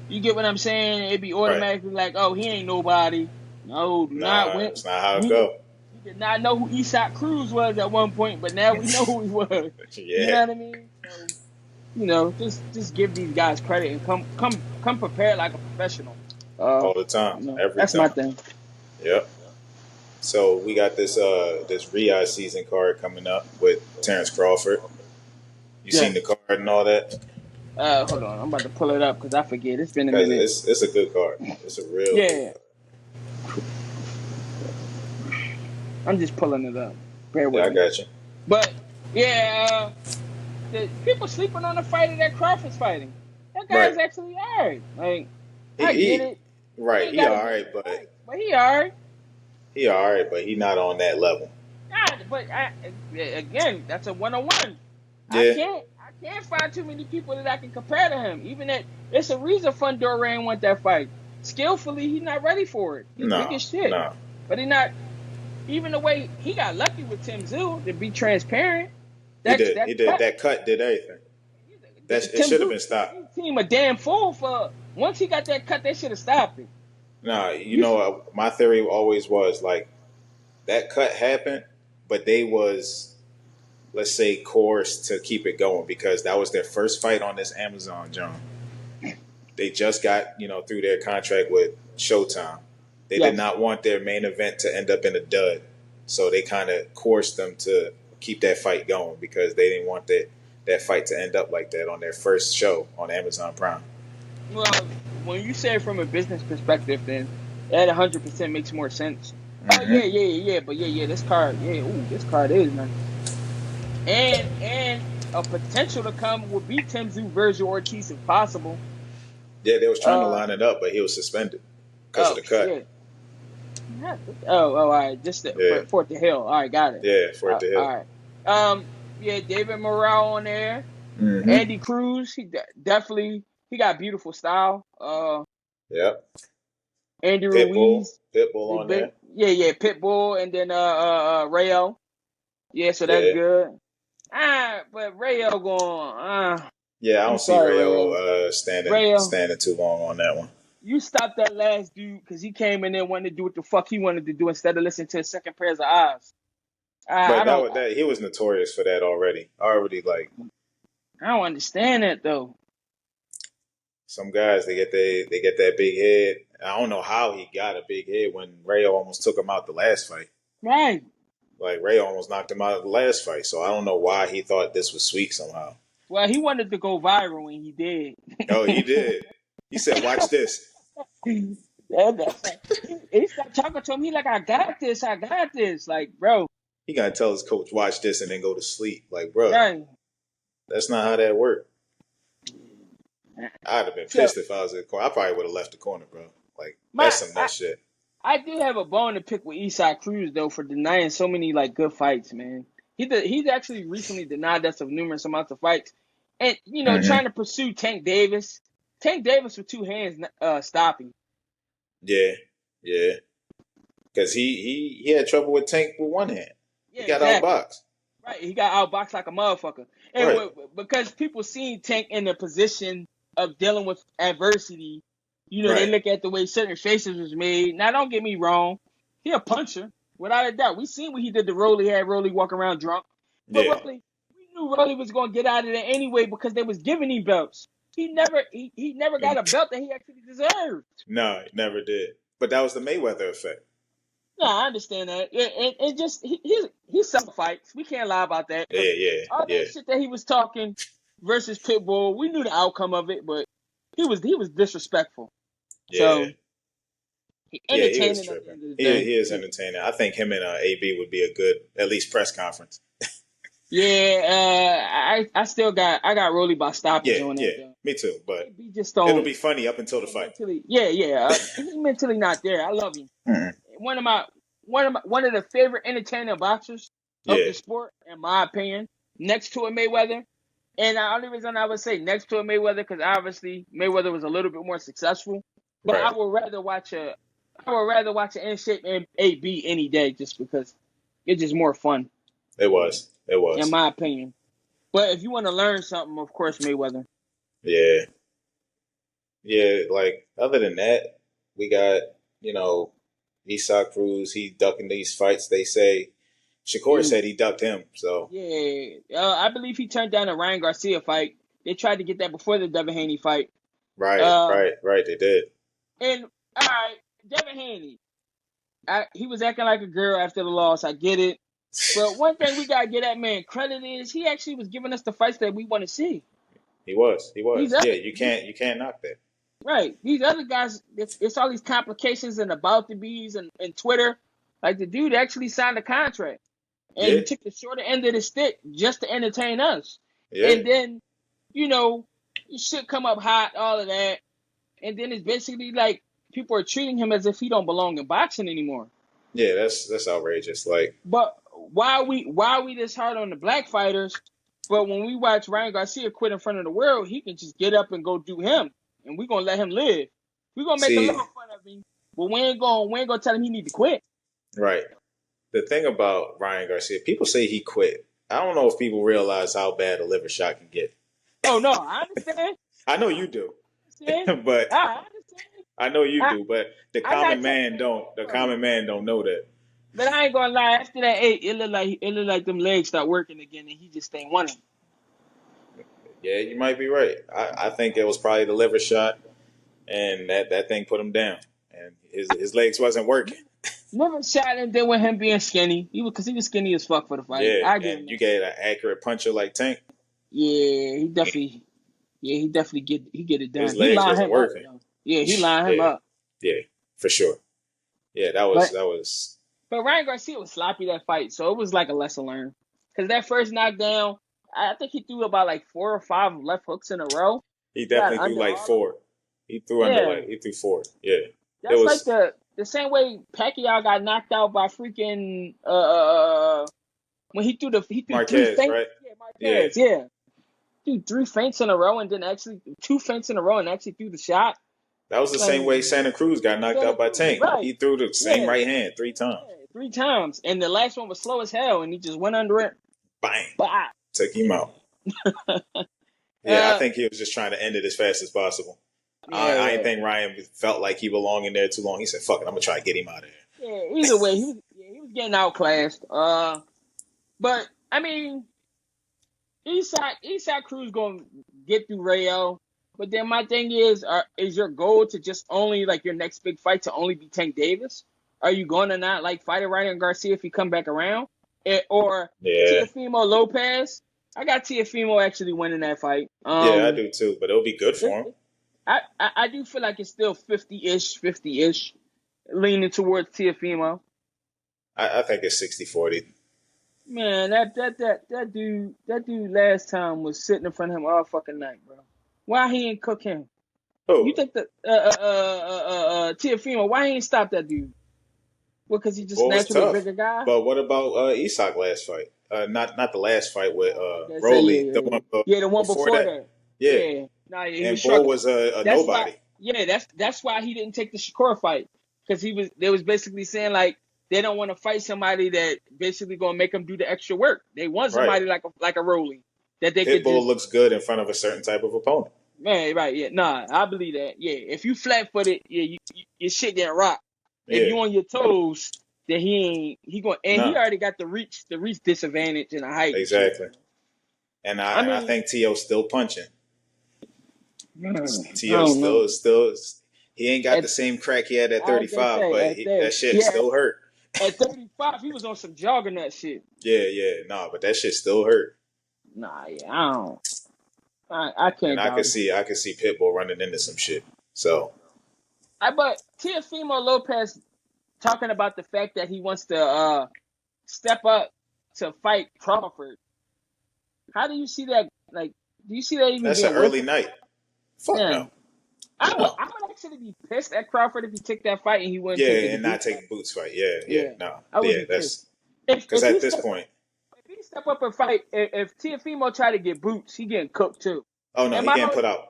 You get what I'm saying? It'd be Right. automatically like, oh, he ain't nobody. No, do not Nah, win. it's not how it We go. we did not know who Isak Cruz was at one point, but now we know who he was. You Yeah. know what I mean? So, just give these guys credit and come prepared like a professional. All the time. Every That's my time. thing. Yep. So we got this Riyadh season card coming up with Terrence Crawford. You Yeah. seen the card and all that? Hold on, I'm about to pull it up because I forget. It's been a Because minute. it's a good card. It's a real good Yeah, I'm just pulling it up. Bear card. Yeah, with I me. got you. But yeah, the people sleeping on the fighter that Crawford's fighting. That Right. guy's actually alright. Like, He, I get he it. He right. ain't He got to all be right, but right, but he alright. he not on that level. God, but again, that's a 101. Yeah. I can't find too many people that I can compare to him. Even that, it's a reason Fundora ain't want that fight. Skillfully, he's not ready for it. He big No. as shit, No. but he not. Even the way he got lucky with Tim Zoo, to be transparent, He that's did. that He did. cut. That cut did everything. That it Tim should have Zoo been stopped. gave his team a damn fool for once he got that cut, they should have stopped it. No, you You know, my theory always was like that cut happened, but they was, let's say, coerced to keep it going because that was their first fight on this Amazon, John. They just got, through their contract with Showtime. They did yes. not want their main event to end up in a dud. So they kind of coerced them to keep that fight going because they didn't want that fight to end up like that on their first show on Amazon Prime. Well, when you say it from a business perspective, then that 100% makes more sense. Oh Mm-hmm. yeah. But yeah, this card, this card is nice. And a potential to come would be Tim Zoo, Virgil Ortiz if possible. Yeah, they was trying to Uh line it up, but he was suspended because of the cut. shit. All right. Just Yeah, for Fort the Hill. All right, got it. yeah, for it to All hit. right. Yeah, David Morrell on there. Mm-hmm. Andy Cruz, definitely he got beautiful style. Yep. Andy Ruiz, Pitbull big on there. big. Yeah, Pitbull, and then Rayo. Yeah, so that's Yeah, good. But Rayo going. yeah. I I'm don't see sorry, Rayo Rayo. standing Rayo, standing too long on that one. you stopped that last dude because he came in there wanting to do what the fuck he wanted to do instead of listening to his second pairs of eyes. I But don't. that he was notorious for that already. Already, like I don't understand that though. some guys, they get that big head. I don't know how he got a big head when Rayo almost took him out the last fight. Right. Like Rayo almost knocked him out of the last fight. So I don't know why he thought this was sweet somehow. Well, he wanted to go viral when he did. Oh, he did. He said, "Watch this." That's like, he stopped talking to him. He like, I got this. Like, bro, He gotta tell his coach, "Watch this," and then go to sleep. Like, bro, right. that's not how that worked. I'd have been So pissed if I was in the corner. I probably would have left the corner, bro. Like, my that's some nut shit. I do have a bone to pick with Eastside Cruz though for denying so many like good fights, man. He's actually recently denied us of numerous amounts of fights, and trying Mm-hmm. to pursue Tank Davis. Tank Davis with two hands stopping. Yeah, yeah. Because he had trouble with Tank with one hand. He Yeah, got exactly. outboxed. Right, he got outboxed like a motherfucker, and Right. because people seen Tank in a position of dealing with adversity, they Right. look at the way certain faces was made. Now, don't get me wrong, he a puncher. Without a doubt. We seen what he did to Rolly, had Rolly walk around drunk. But Yeah, Rolly, we knew Rolly was gonna get out of there anyway because they was giving him belts. He never got a belt that he actually deserved. no, never did. But that was the Mayweather effect. No, I understand that. It just he self fights. We can't lie about that because Yeah, yeah, all yeah, that shit that he was talking versus Pitbull, we knew the outcome of it, but he was disrespectful. yeah, So he yeah. He was entertaining at the tripping. end of the He day. he is Yeah, entertaining. I think him and AB would be a good at least press conference. yeah. I got Rolly by stoppage Yeah, on yeah. that though. Me too. But AB just it'll don't. be funny up until He the don't fight. mentally. Yeah, yeah. He mentally not there. I love him. Mm-mm. One of the favorite entertaining boxers of Yeah, the sport, in my opinion, next to a Mayweather. And the only reason I would say next to a Mayweather, because obviously Mayweather was a little bit more successful. But right. I would rather watch an in shape AB any day, just because it's just more fun, It was. It in was. my opinion. But if you want to learn something, of course Mayweather. Yeah, yeah. Like other than that, we got you know, Isak Cruz. He ducking these fights. They say Shakur And said he ducked him. So yeah, I believe he turned down a Ryan Garcia fight. They tried to get that before the Devin Haney fight. right, Uh, right, right. They did. and all right, Devin Haney. He was acting like a girl after the loss. I get it. But one thing we gotta get that man credit is he actually was giving us the fights that we want to see. He was. He These was. other, Yeah, you can't knock that. right? These other guys, it's all these complications and about to bees and Twitter. Like the dude actually signed a contract, and he Yeah, took the shorter end of the stick just to entertain us. yeah, And then, you know, shit come up hot, all of that, and then it's basically like people are treating him as if he don't belong in boxing anymore. yeah. That's outrageous. Like, But why we this hard on the black fighters? But when we watch Ryan Garcia quit in front of the world, he can just get up and go do him, and we're gonna let him live. We're gonna make a see, little fun of him, but we ain't gonna tell him he need to quit. right. The thing about Ryan Garcia, people say he quit. I don't know if people realize how bad a liver shot can get. Oh no, I understand. I know you do, I understand. but I understand. I know you I, do, but the I'm not common taking man anything don't. The from him. common man don't know that. But I ain't gonna lie. After that eight, it looked like them legs start working again, and he just ain't want it. Yeah, you might be right. I think it was probably the liver shot, and that thing put him down, and his legs wasn't working. Never shot him. Then with him being skinny, he was skinny as fuck for the fight. Yeah, I give him and you that. get an accurate puncher like Tank. Yeah, he definitely get it His done. He legs lined wasn't him up working. though. Yeah, he lined him Yeah, up. yeah, for sure. Yeah, that was But that was. but Ryan Garcia was sloppy that fight, so it was like a lesson learned. Cause that first knockdown, I think he threw about like 4 or 5 left hooks in a row. He He got definitely threw under like all of them. four. He threw under Yeah, like he threw four. Yeah, it that's like was the same way Pacquiao got knocked out by freaking when he threw three Marquez, feints. right? Yeah, Yeah, Marquez. Yeah, threw 3 feints in a row and then actually 2 feints in a row and actually threw the shot. that was the Like same way Santa Cruz got knocked Santa out by Cruz, Tank. right? He threw the same Yeah, right hand 3 times. yeah, 3 times, and the last one was slow as hell, and he just went under it. Bang, Bah. took him out. Yeah, I Uh, think he was just trying to end it as fast as possible. I yeah, didn't think Ryan felt like he belonged in there too long. He said, "Fuck it, I'm gonna try to get him out of yeah. Either way, he was getting outclassed. But I mean, Eastside Cruz gonna get through Rayo. But then my thing is your goal to just only like your next big fight to only be Tank Davis? Are you gonna not like fight Ryan Garcia if he come back around? Or there." Teofimo Lopez? I got Teofimo actually winning that fight. Yeah, yeah, I do too. But it'll be good It, for him. it, I do feel like it's still 50-ish, leaning towards Teofimo. I think it's 60-40. Man, that dude last time was sitting in front of him all fucking night, bro. Why he ain't cook him? You Oh, think that Teofimo? Why he ain't stop that dude? Well, because he just well, it was naturally a tough. bigger guy. But what about Isak last fight? Not the last fight with Okay, so Rolly, the yeah, one yeah, the one before before that. that. Yeah, Yeah, nah, yeah, he was and Bull struggling. was a That's why. nobody. Yeah, that's why he didn't take the Shakur fight because they was basically saying like they don't want to fight somebody that basically gonna make them do the extra work. They want Right. somebody like a Rolly that they could Pitbull just looks good in front of a certain type of opponent. man, right? Yeah, nah, I believe that. Yeah, if you flat footed, yeah, your shit getting rocked. If Yeah, you on your toes, that he going and he No, already got the reach disadvantage in the height and shit. exactly. And I I mean, think T.O. still punching. I T.O. don't know. still he ain't got At the same crack he had at I was gonna 35, say but at that that shit yeah still hurt. at 35 he was on some juggernaut shit. Yeah, no, but that shit still hurt. Nah, yeah, I don't. I And can't doubt it. I could see Pitbull running into some shit. So But Teofimo Lopez talking about the fact that he wants to step up to fight Crawford. How do you see that? Like, do you see that even that's an being early worth it? night. Fuck Yeah, no. I would. No. I would actually be pissed at Crawford if he took that fight and he wouldn't Yeah, take any and not boots taking fight. boots fight. Yeah, Yeah, no. I would Yeah, be pissed. that's If because if he at this step point, if he step up and fight, if Teofimo try to get boots, he getting cooked too. oh no, And he my getting whole put out.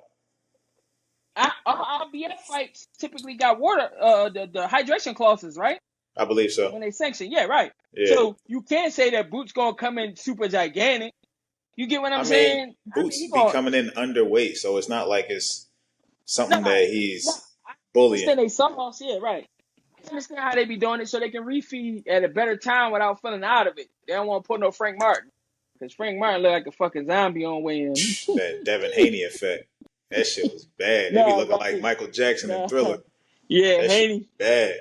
IBF fights typically got water, the hydration clauses, right? I believe so. When they sanction, yeah, right. Yeah. So you can't say that Boots gonna come in super gigantic. You get what I'm I mean, saying? I mean, Boots he be gonna coming in underweight, so it's not like it's no, something that no. he's I bullying. understand they soft, yeah, right. I understand how they be doing it so they can refeed at a better time without feeling out of it. They don't want to put no Frank Martin because Frank Martin look like a fucking zombie on weigh-in. That Devin Haney effect. That shit was bad. They be No, looking like right? Michael Jackson and Thriller. No, yeah, That shit Haney. bad.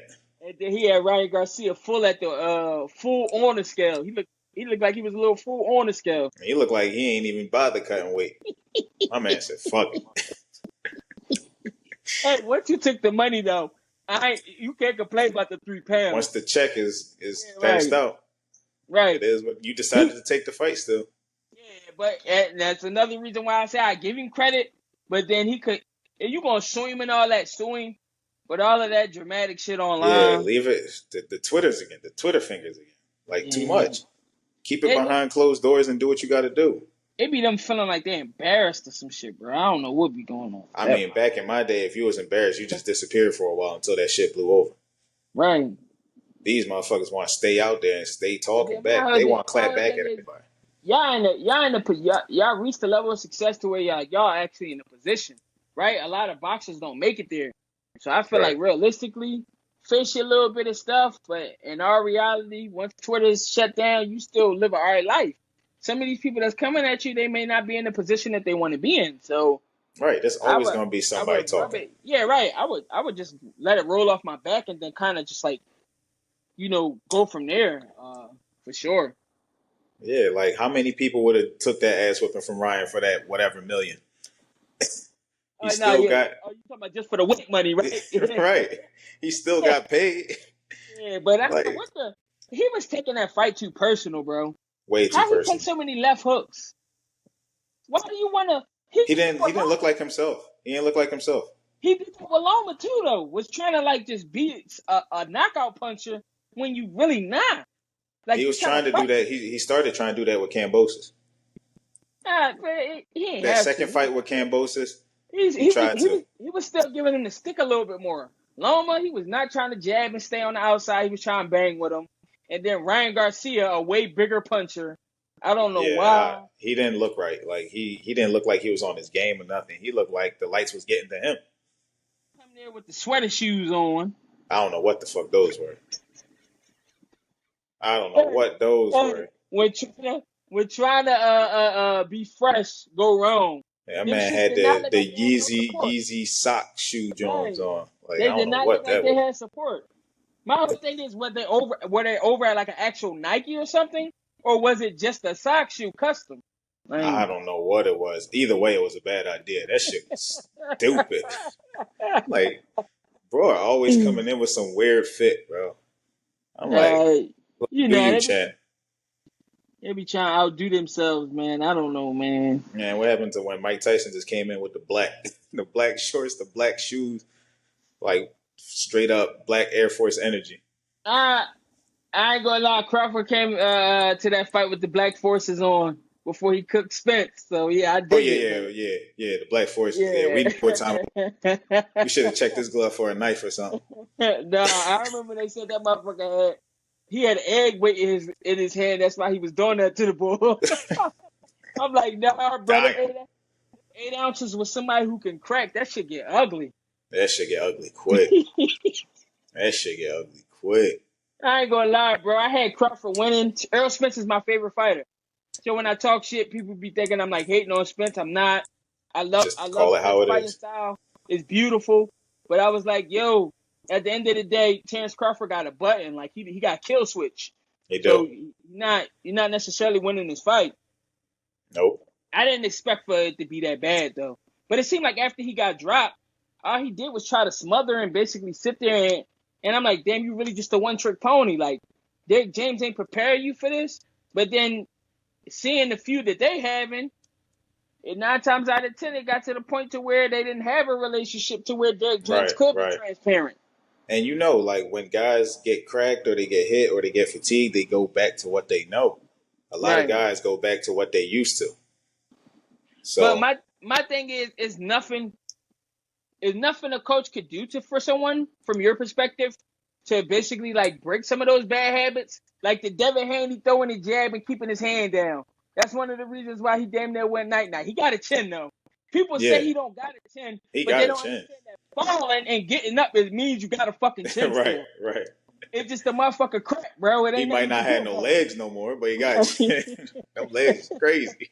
And then he had Ryan Garcia full at the full on the scale. He looked like he was a little full on the scale. He looked like he ain't even bother cutting weight. My man said, "Fuck it." Hey, once you took the money though, you can't complain about the 3 pounds. Once the check is Yeah, passed right, out, right. it is what you decided He, to take the fight still. yeah, but that's another reason why I say I give him credit. But then he could, if you gonna sue him and all that, sue him, but all of that dramatic shit Yeah, online. leave it. The Twitters again, the Twitter fingers again. Like too Yeah, much. Keep it it, behind closed doors and do what you got to do. it be them feeling like they embarrassed or some shit, bro. I don't know what be going on with I that. mean, back in my day, if you was embarrassed, you just disappeared for a while until that shit blew over. Right. These motherfuckers want to stay out there and stay But talking then back. They want to my clap whole back thing at is everybody. y'all reached the level of success to where y'all actually in a position, right? A lot of boxers don't make it there, so I feel Right. like realistically, fish a little bit of stuff, but in our reality, once Twitter's shut down, you still live an alright life. Some of these people that's coming at you, they may not be in the position that they want to be in, so Right. There's I always would going to be I somebody would rub talking. it, yeah, right. I would just let it roll off my back and then kind of just like go from there, for sure. Yeah, like how many people would have took that ass whipping from Ryan for that whatever million? He No, still yeah. got Oh, you talking about just for the win money, right? right. He still Yeah, got paid. yeah. But Like what the? He was taking that fight too personal, bro. way too How he take personal. so many left hooks? Why do you want to? He did that He with didn't look Loma. like himself. He didn't look like himself. He did that with Loma too, though. Was trying to like just be a knockout puncher when you really not. He Like you was trying to trying to do fight. that. He started trying to do that with Cambosis. Nah, he ain't That have second to. fight with Cambosis, He's he tried to. he was still giving him the stick a little bit more. Loma, he was not trying to jab and stay on the outside. He was trying to bang with him. And then Ryan Garcia, a way bigger puncher. I don't know Yeah, why. he didn't look right. Like he didn't look like he was on his game or nothing. He looked like the lights was getting to him. Come there with the sweater shoes on. I don't know what the fuck those were. I don't know what those were. When trying to be fresh, go wrong. That Them man shoes had did not look the like they had no support. Yeezy sock shoe Right. Jones on. Like I They don't did know not look what like that they was. had support. My whole thing is, were they over at like an actual Nike or something, or was it just a sock shoe custom? I Like, don't know what it was. Either way, it was a bad idea. That shit was stupid. Like, bro, always coming in with some weird fit, bro. I'm like, uh, do you, they be Chad? they be trying to outdo themselves, man. I don't know, man. Man, what happened to when Mike Tyson just came in with the black, the black shorts, the black shoes, like straight up black Air Force energy? I I ain't gonna lie. Crawford came to that fight with the Black Forces on before he cooked Spence. So yeah, I Oh dig yeah, it, man. yeah. The black forces. Yeah, we Yeah. knew what time. We should have checked this glove for a knife or something. Nah, I remember they said that motherfucker he had egg weight in his hand. That's why he was doing that to the bull. I'm like, nah, brother. Dying. 8 ounces with somebody who can crack. That shit get ugly. That shit get ugly quick. That shit get ugly quick. I ain't gonna lie, bro. I had Crawford winning. Errol Spence is my favorite fighter. So when I talk shit, people be thinking I'm like hating on Spence. I'm not. I Just love call it how Spence it fighting is. style. It's beautiful. But I was like, yo, at the end of the day, Terrence Crawford got a button. Like he got kill switch. They So do. you're not necessarily winning this fight. Nope. I didn't expect for it to be that bad though. But it seemed like after he got dropped, all he did was try to smother and basically sit there and I'm like, damn, you really just a one trick pony. Like James ain't prepare you for this. But then seeing the feud that they having, and 9 times out of 10, it got to the point to where they didn't have a relationship to where Derek James Right, could be right. transparent. And like when guys get cracked or they get hit or they get fatigued, they go back to what they know. A lot of Right. guys go back to what they used to. But So my thing is nothing a coach could do for someone from your perspective to basically like break some of those bad habits, like the Devin Haney throwing the jab and keeping his hand down. That's one of the reasons why he damn near went night night. He got a chin though. People say yeah, he don't got a chin, he but got they a don't chin. understand that falling and getting up it means you got a fucking chin Right, still. right. It's just a motherfucker crack, bro. It He ain't nothing might you not can do have no about it. legs no more, but he got a chin. Them legs is crazy.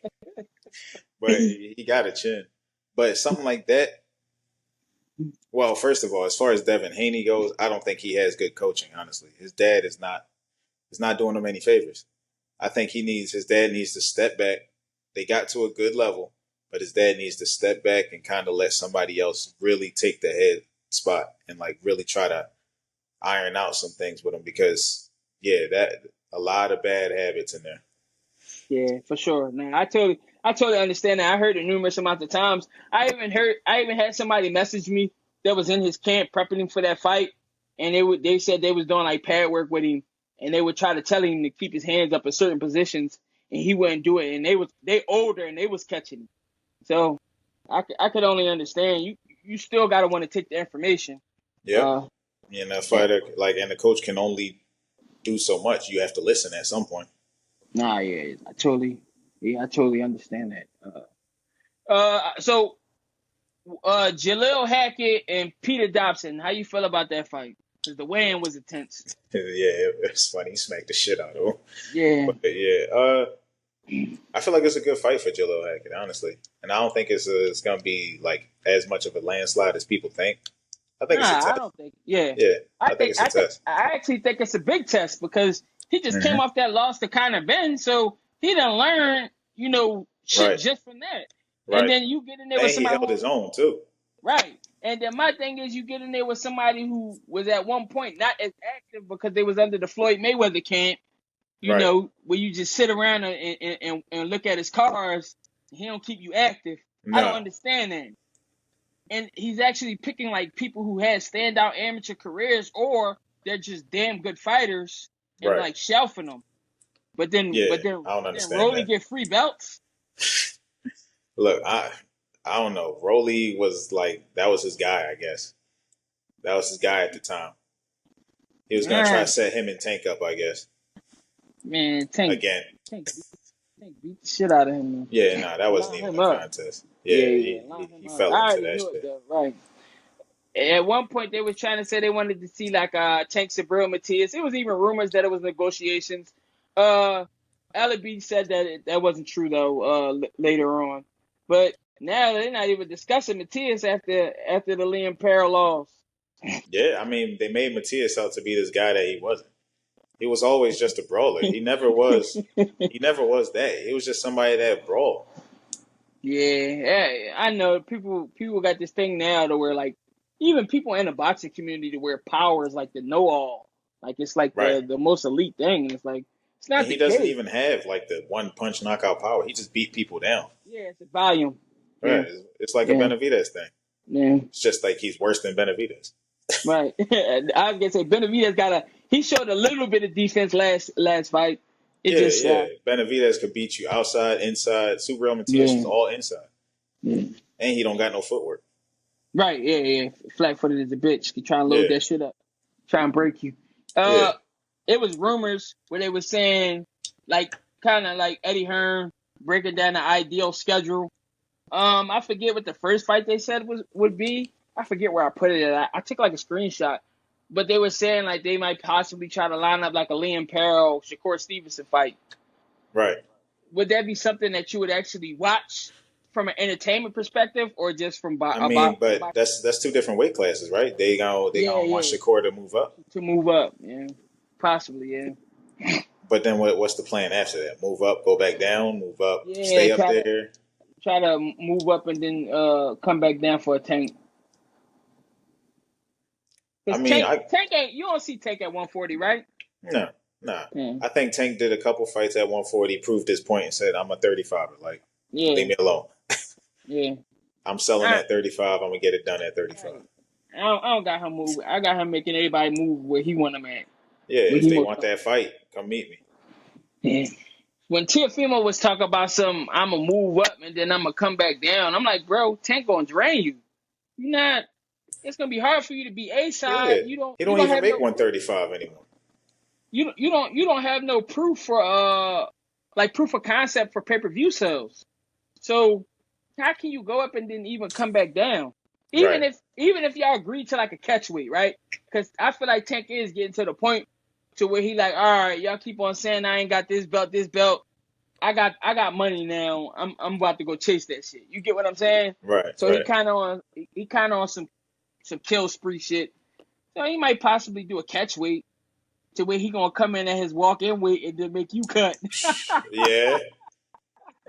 But he got a chin. But something like that, well, first of all, as far as Devin Haney goes, I don't think he has good coaching, honestly. His dad is not doing him any favors. I think his dad needs to step back. They got to a good level, but his dad needs to step back and kind of let somebody else really take the head spot and like really try to iron out some things with him because yeah, that a lot of bad habits in there. Yeah, for sure. Now I totally understand that. I heard it numerous amounts of times. I even had somebody message me that was in his camp prepping him for that fight, and they said they was doing like pad work with him, and they would try to tell him to keep his hands up in certain positions, and he wouldn't do it, and they older and they was catching him. So I could only understand you still gotta want to take the information. Yep. Uh, And a and, fighter and the coach can only do so much. You have to listen at some point. nah, I totally understand that. So Jaleel Hackett and Peter Dobson. How you feel about that fight? Because the weigh-in was intense. Yeah, it's funny. He smacked the shit out of him. Yeah. But yeah, I feel like it's a good fight for Jalil Hackett, honestly. And I don't think it's going to be like as much of a landslide as people think. I think it's a Nah, I test. don't think. Yeah. Yeah, I think it's a test. I actually think it's a big test because he just came Hmm. off that loss to Conor Ben, so he done learn, shit Right, just from that. And right. then you get in there with And he somebody held who, his own too. right. And then my thing is, you get in there with somebody who was at one point not as active because they was under the Floyd Mayweather camp, Right. where you just sit around and look at his cars. He don't keep you active. I don't No. understand that. And he's actually picking like people who had standout amateur careers or they're just damn good fighters and Right. like shelving them. But then, Yeah, but then, I don't but then understand Rolly that. get free belts. Look, I don't know. Rolly was like that was his guy. I guess that was his guy at the time. He was gonna try Nah, to set him and Tank up. I guess man, again. Tank beat the shit out of him. Man. Yeah, no, that wasn't Line even him a up. contest. Yeah, Yeah, he, line he, him he up. fell I into already that knew it shit. though, right? At one point, they was trying to say they wanted to see like Tank Sabril Matias. It was even rumors that it was negotiations. Uh, Alabi said that that wasn't true though. Later on, but now they're not even discussing Matias after the Liam Peril loss. Yeah, I mean, they made Matias out to be this guy that he wasn't. He was always just a brawler. He never was. He never was that. He was just somebody that brawled. Yeah, I know people got this thing now to where like even people in the boxing community to where power is like the know all, like it's like Right. the most elite thing, and it's like it's And not he the doesn't case. even have like the one punch knockout power. He just beat people down. Yeah, it's a volume. Right. Yeah, It's like a yeah, Benavidez thing. yeah. It's just like he's worse than Benavidez. Right. I was gonna say Benavidez he showed a little bit of defense last fight. It Yeah, just yeah. Benavidez could beat you outside, inside. Super Matias is yeah, all inside. yeah. And he don't got no footwork. Right, yeah. Flat footed as a bitch. He try and load Yeah. that shit up. Try and break you. Yeah. It was rumors where they were saying like kinda like Eddie Hearn breaking down the ideal schedule. I forget what the first fight they said would be. I forget where I put it at. I took like a screenshot. but they were saying like they might possibly try to line up like a Liam Perrell, Shakur Stevenson fight. Right. Would that be something that you would actually watch from an entertainment perspective, or just from I mean, but boxing? that's two different weight classes, right? They Yeah, gonna want yeah, Shakur to move up. to move up, yeah, possibly, yeah, But then what's the plan after that? Move up, go back down, move up, yeah, stay up there. try to move up and then come back down for a Tank. I Because mean, Tank ain't, you don't see Tank at 140, right? no, nah. Yeah, I think Tank did a couple fights at 140, proved his point, and said, "I'm a 35. Like, leave yeah, me alone. yeah. I'm selling I, at 35. I'm gonna get it done at 35." right. I don't got him move. I got him making everybody move where he want them at. Yeah, Where if he they most want that comfortable. fight, come meet me. Yeah. When Tiafimo was talking about some, I'm gonna move up and then I'm gonna come back down. I'm like, bro, Tank gonna drain you. You're not. It's gonna be hard for you to be A side. Yeah, he You don't don't even have make no proof. 135 anymore. You don't have no proof for like proof of concept for pay per view sales. So how can you go up and then even come back down? Right, Even if y'all agree to like a catch weight, right? Because I feel like Tank is getting to the point to where he like, all right, y'all keep on saying I ain't got this belt, this belt. I got money now. I'm about to go chase that shit. You get what I'm saying? right, So right. he kind of on some kill spree shit. So he might possibly do a catch weight to where he gonna come in at his walk in weight and then make you cut. Yeah,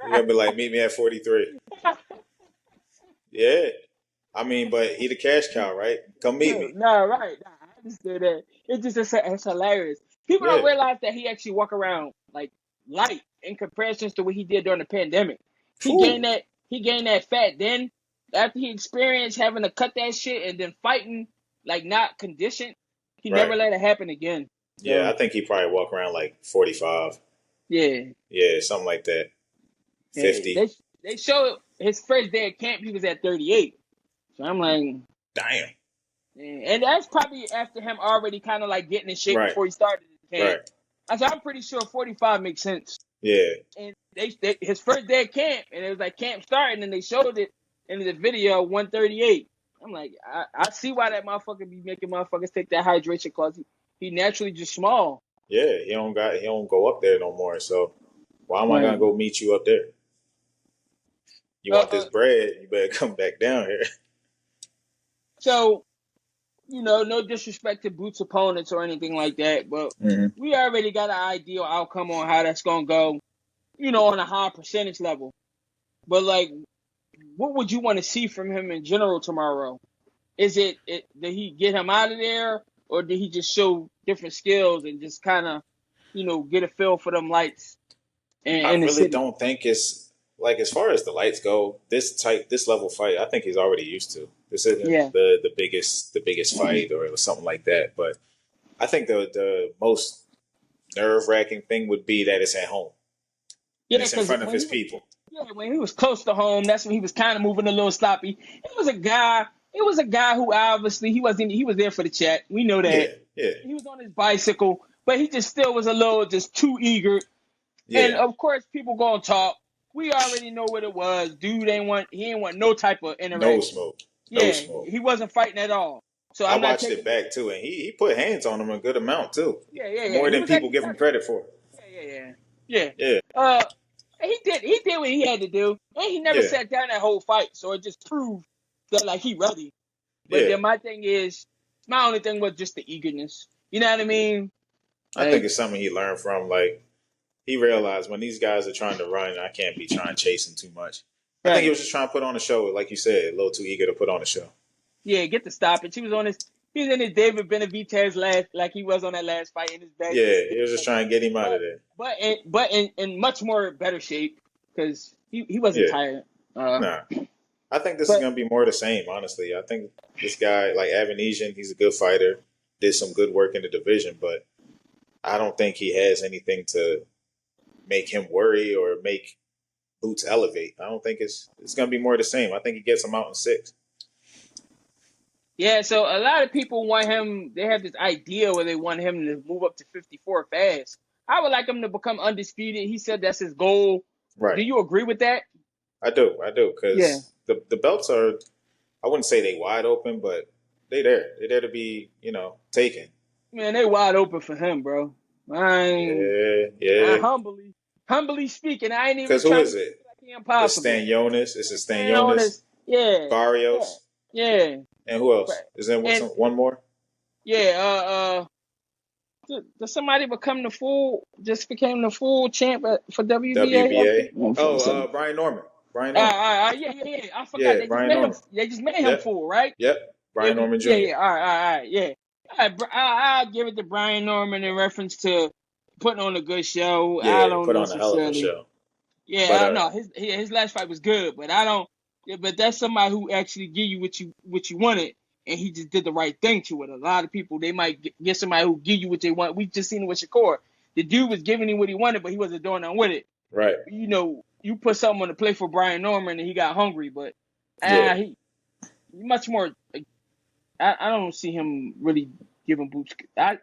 you're gonna be like, meet me at 43. Yeah, I mean, but he the cash cow, right? Come meet me. No, right. Nah, I understand that. It's hilarious. People don't Yeah. realize that he actually walk around like light in comparison to what he did during the pandemic. Phew. He gained that fat then after he experienced having to cut that shit and then fighting like not conditioned. He Right. never let it happen again. Yeah, I So think he probably walk around like 45. yeah, Yeah, something like that. yeah. 50. They showed his first day at camp he was at 38. So I'm like, Damn. yeah. And that's probably after him already kind of like getting in shape Right. before he started the camp. Right. I'm pretty sure 45 makes sense. Yeah. And they his first day at camp, and it was like camp starting, and they showed it in the video 138. I'm like, I see why that motherfucker be making motherfuckers take that hydration cause he naturally just small. Yeah. He don't go up there no more. So why am I gonna Right. go meet you up there? You want this Uh, bread? You better come back down here. so no disrespect to Boots' opponents or anything like that, but Hmm. we already got an ideal outcome on how that's gonna go. On a high percentage level. But like, what would you want to see from him in general tomorrow? Is did he get him out of there, or did he just show different skills and just kind of, get a feel for them lights I in the really city? don't think it's like as far as the lights go. This level fight, I think he's already used to. This isn't Yeah, the biggest fight or something like that. But I think the most nerve wracking thing would be that it's at home and yeah, it's in because front of his people. when he was close to home, that's when he was kind of moving a little sloppy. It was a guy. It was a guy who obviously he was there for the chat. We know that Yeah, yeah, he was on his bicycle, but he just still was a little just too eager. And yeah. of course, people gonna talk. We already know what it was. Dude he ain't want no type of No interaction. smoke, no Yeah, smoke. he wasn't fighting at all. So I I'm not watched it taking it. back too, and he put hands on him a good amount too, Yeah. more He than was people actually give him touching him. credit for. Yeah. Yeah, He did what he had to do, and he never yeah, sat down that whole fight. So it just proved that like he ready. But yeah. then my only thing was just the eagerness. You know what I mean? I think Like, it's something he learned from. Like he realized when these guys are trying to run, I can't be trying chasing too much. I think he right. was just trying to put on a show, like you said, a little too eager to put on a show. Yeah, get the stoppage. He was in his David Benavidez last, like he was on that last fight in his back, Yeah, just he sitting was just there. trying to get him out of But there. in much more better shape because he wasn't Yeah, tired. Uh, nah. I think this is but gonna be more the same. Honestly, I think this guy, like Avanesian, he's a good fighter. Did some good work in the division, but I don't think he has anything to make him worry or make Boots elevate. I don't think it's gonna be more the same. I think he gets him out in 6. yeah, so a lot of people want him. They have this idea where they want him to move up to 54 fast. I would like him to become undisputed. He said that's his goal. Do Right. you agree with that? I do, Yeah. because the belts are. I wouldn't say they wide open, but They there. They there to be, taken. Man, they wide open for him, bro. Yeah, I yeah. humbly speaking, I ain't even Because who trying to is make it? it like It's impossible. Stanionis. It's a It's staying on Stanionis, this, yeah, yeah, Barrios, yeah, and who else? but Is there and one more? yeah, does somebody just became the full champ for WBA? I WBA. think. I'm trying to Oh, say. Brian Norman. Brian Norman. Yeah. I forgot Yeah, Brian Norman. they just made him Yep, full, right? yep. Yeah, Brian Norman yeah. Jr. All right, yeah. I'll give it to Brian Norman in reference to putting on a good show. I Yeah, don't put on a hell of a necessarily. show. Yeah, But I know his last fight was good, but I don't. Yeah, but that's somebody who actually give you what you wanted, and he just did the right thing to it. A lot of people they might get somebody who give you what they want. We just seen it with Shakur. The dude was giving him what he wanted, but he wasn't doing nothing with it. right, You put something on the plate for Brian Norman, and he got hungry, but yeah. he much more. I don't see him really giving boots.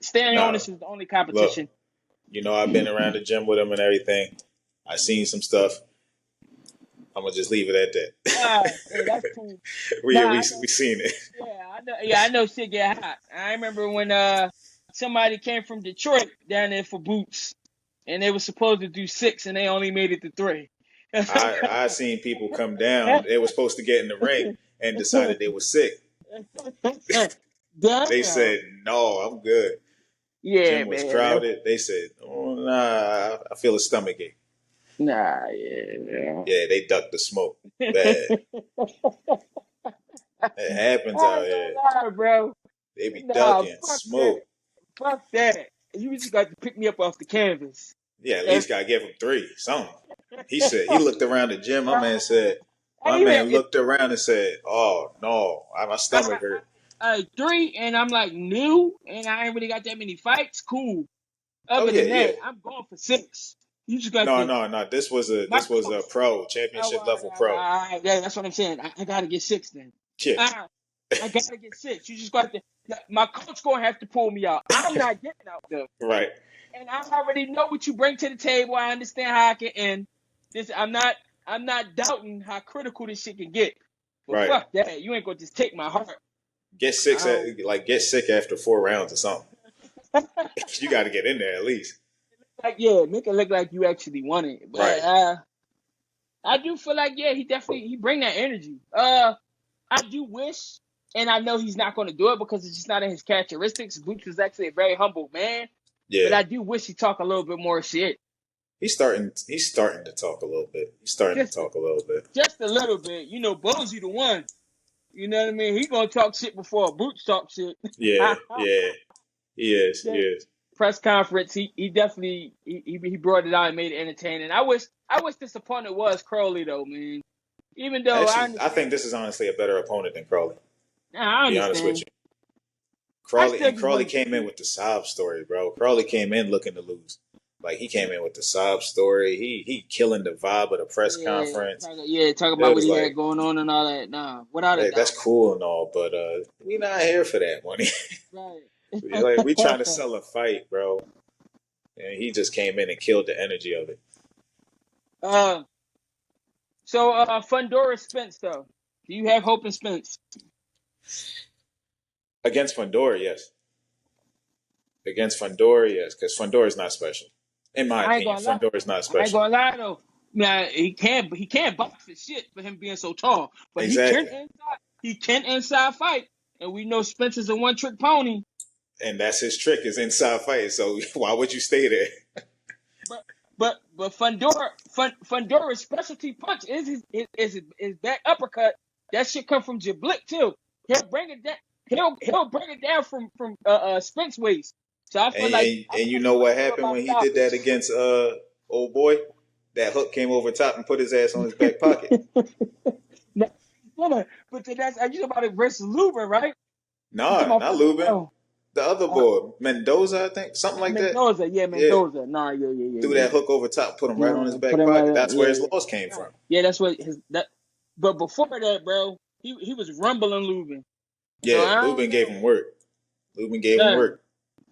Staying on Nah, this is the only look. competition. I've been around the gym with him and everything. I seen some stuff. I'm gonna just leave it at Hey, that's that. cool. we Nah, we I we know. seen it. Yeah, I know. Yeah, I know shit get hot. I remember when somebody came from Detroit down there for boots, and they were supposed to do 6, and they only made it to 3. I seen people come down. They were supposed to get in the ring and decided they were sick. They Damn. said, "No, I'm good." Yeah, Gym was man. crowded. They said, "Oh, nah, I feel a stomach ache." Nah, yeah. Yeah, they ducked the smoke. Bad. It happens I out ain't here. gonna lie, bro. They be Nah, ducking fuck that. smoke. Fuck that. You just got to pick me up off the canvas. Yeah, at And, least gotta give him 3, something. He said he looked around the gym. and My even man if looked around and said, "Oh no, my stomach hurt." 3 and I'm like new and I ain't really got that many fights, cool. Oh Other yeah, than yeah. that, I'm going for 6. You just got No, to no, no. my This was a coach. pro Oh, championship all right, level all right, pro. all right. Yeah, that's what I'm saying. I gotta get 6 then. Yeah, Uh, I gotta get 6. You just got to. My coach gonna have to pull me out. I'm not getting out there. right, And I already know what you bring to the table. I understand how I can end this. I'm not doubting how critical this shit can get. But right. fuck that. You ain't gonna just take my heart. Get I don't get sick after 4 rounds or something. You got to get in there at least. make it look like you actually want it. But Right. I do feel like he definitely he bring that energy. I do wish, and I know he's not going to do it because it's just not in his characteristics. Boots is actually a very humble man, but Yeah. I do wish he talk a little bit more shit. He's starting to talk a little bit. He's starting to Just talk a little bit. just a little bit. Bozy the one. You know what I mean? He gonna talk shit before Boots talk shit. Yeah, yeah. He is. He The is. press conference, he definitely he brought it out and made it entertaining. I wish this opponent was Crowley though, man. Even though I Actually, I think understand, this is honestly a better opponent than Crawley. nah, I Be honest with understand. you. I Crawley still and just Crawley want to came in see. with the sob story, bro. Crawley came in looking to lose. Like he came in with the sob story. He killing the vibe of the press conference. Talk about It what was he had like, going on and all that. Nah, without a hey, that's doubt. cool and all, but we not here for that money. We Right. trying to sell a fight, bro. And he just came in and killed the energy of it. uh, so Fundora Spence though. Do you have hope in Spence? Against Fundora, yes. Against Fundora, yes, because Fundora is not special. In my I ain't opinion, gonna lie. Fundora is not I ain't special. gonna lie though. Now he can't box for shit for him being so tall, but Exactly. he can inside fight, and we know Spencer's a one trick pony. And that's his trick is inside fighting. So why would you stay there? But Fundora's specialty punch is his back uppercut. That shit come from Jablik too. He'll bring it down. He'll bring it down from Spence waist. So I feel And, like and and you know he what gonna do it happened by when he did that stoppage. against old boy? That hook came over top and put his ass on his back pocket. No, but that's you talking about it versus Luber, right? You talking Nah, about not Lubin. Fundora? The other Uh, boy, Mendoza, I think, something like that. Mendoza, yeah, Yeah, Mendoza. Nah, threw that hook over top, put him right on his Put back him pocket. right, That's where his yeah. loss came Right. from. Yeah, that's what his that. But before that, bro, he was rumbling Lubin. So Yeah, I don't Lubin gave know. him work. Lubin gave him Yeah. work.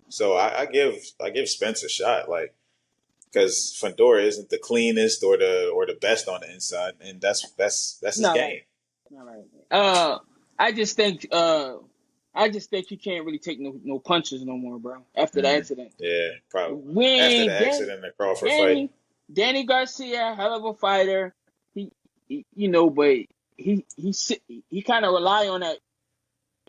So I give Spence a shot, like because Fundora isn't the cleanest or the best on the inside, and that's his Not right. game. Not right. I just think I just think you can't really take no punches no more, bro. After the accident, Yeah, probably. we After the ain't accident in the Crawford fight. Danny Garcia, hell of a fighter. But he kind of rely on that.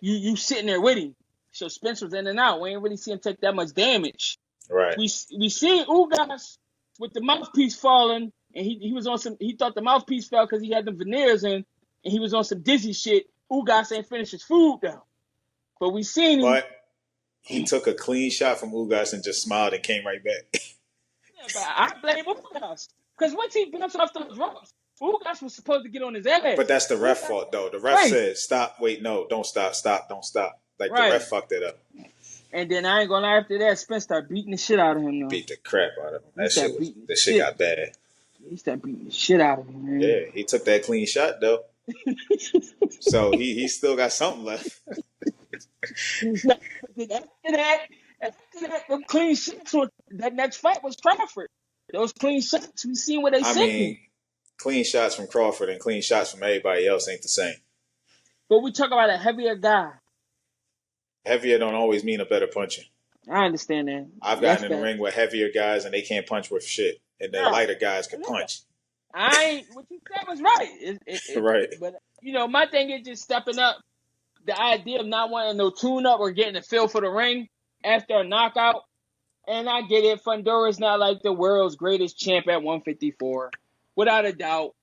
You sitting there with him. So Spence was in and out. We ain't really see him take that much damage. Right. We seen Ugas with the mouthpiece falling, and he was on some. He thought the mouthpiece fell because he had the veneers in, and he was on some dizzy shit. Ugas ain't finished his food though, but we seen him. But he took a clean shot from Ugas and just smiled and came right back. Yeah, but I blame Ugas because once he bounced off those ropes, Ugas was supposed to get on his ass. But that's the ref Ugas, fault, though. The ref right, said, stop, wait, no, don't stop, stop, don't stop. Like, the right. ref fucked it up. And then I ain't gonna lie, after that, Spence started beating the shit out of him, though. Beat the crap out of him. That shit got bad. He started beating the shit out of him, man. Yeah, he took that clean shot, though. So he still got something left. After that, the clean shots, that next fight was Crawford. Those clean shots, we seen where they sent him. Clean shots from Crawford and clean shots from everybody else ain't the same. But we talk about a heavier guy. Heavier don't always mean a better puncher. I understand that. I've gotten in the ring with heavier guys and they can't punch worth shit. And the lighter guys can punch. What you said was right. Right. But, my thing is just stepping up. The idea of not wanting no tune-up or getting a feel for the ring after a knockout. And I get it. Fundora not like the world's greatest champ at 154. Without a doubt.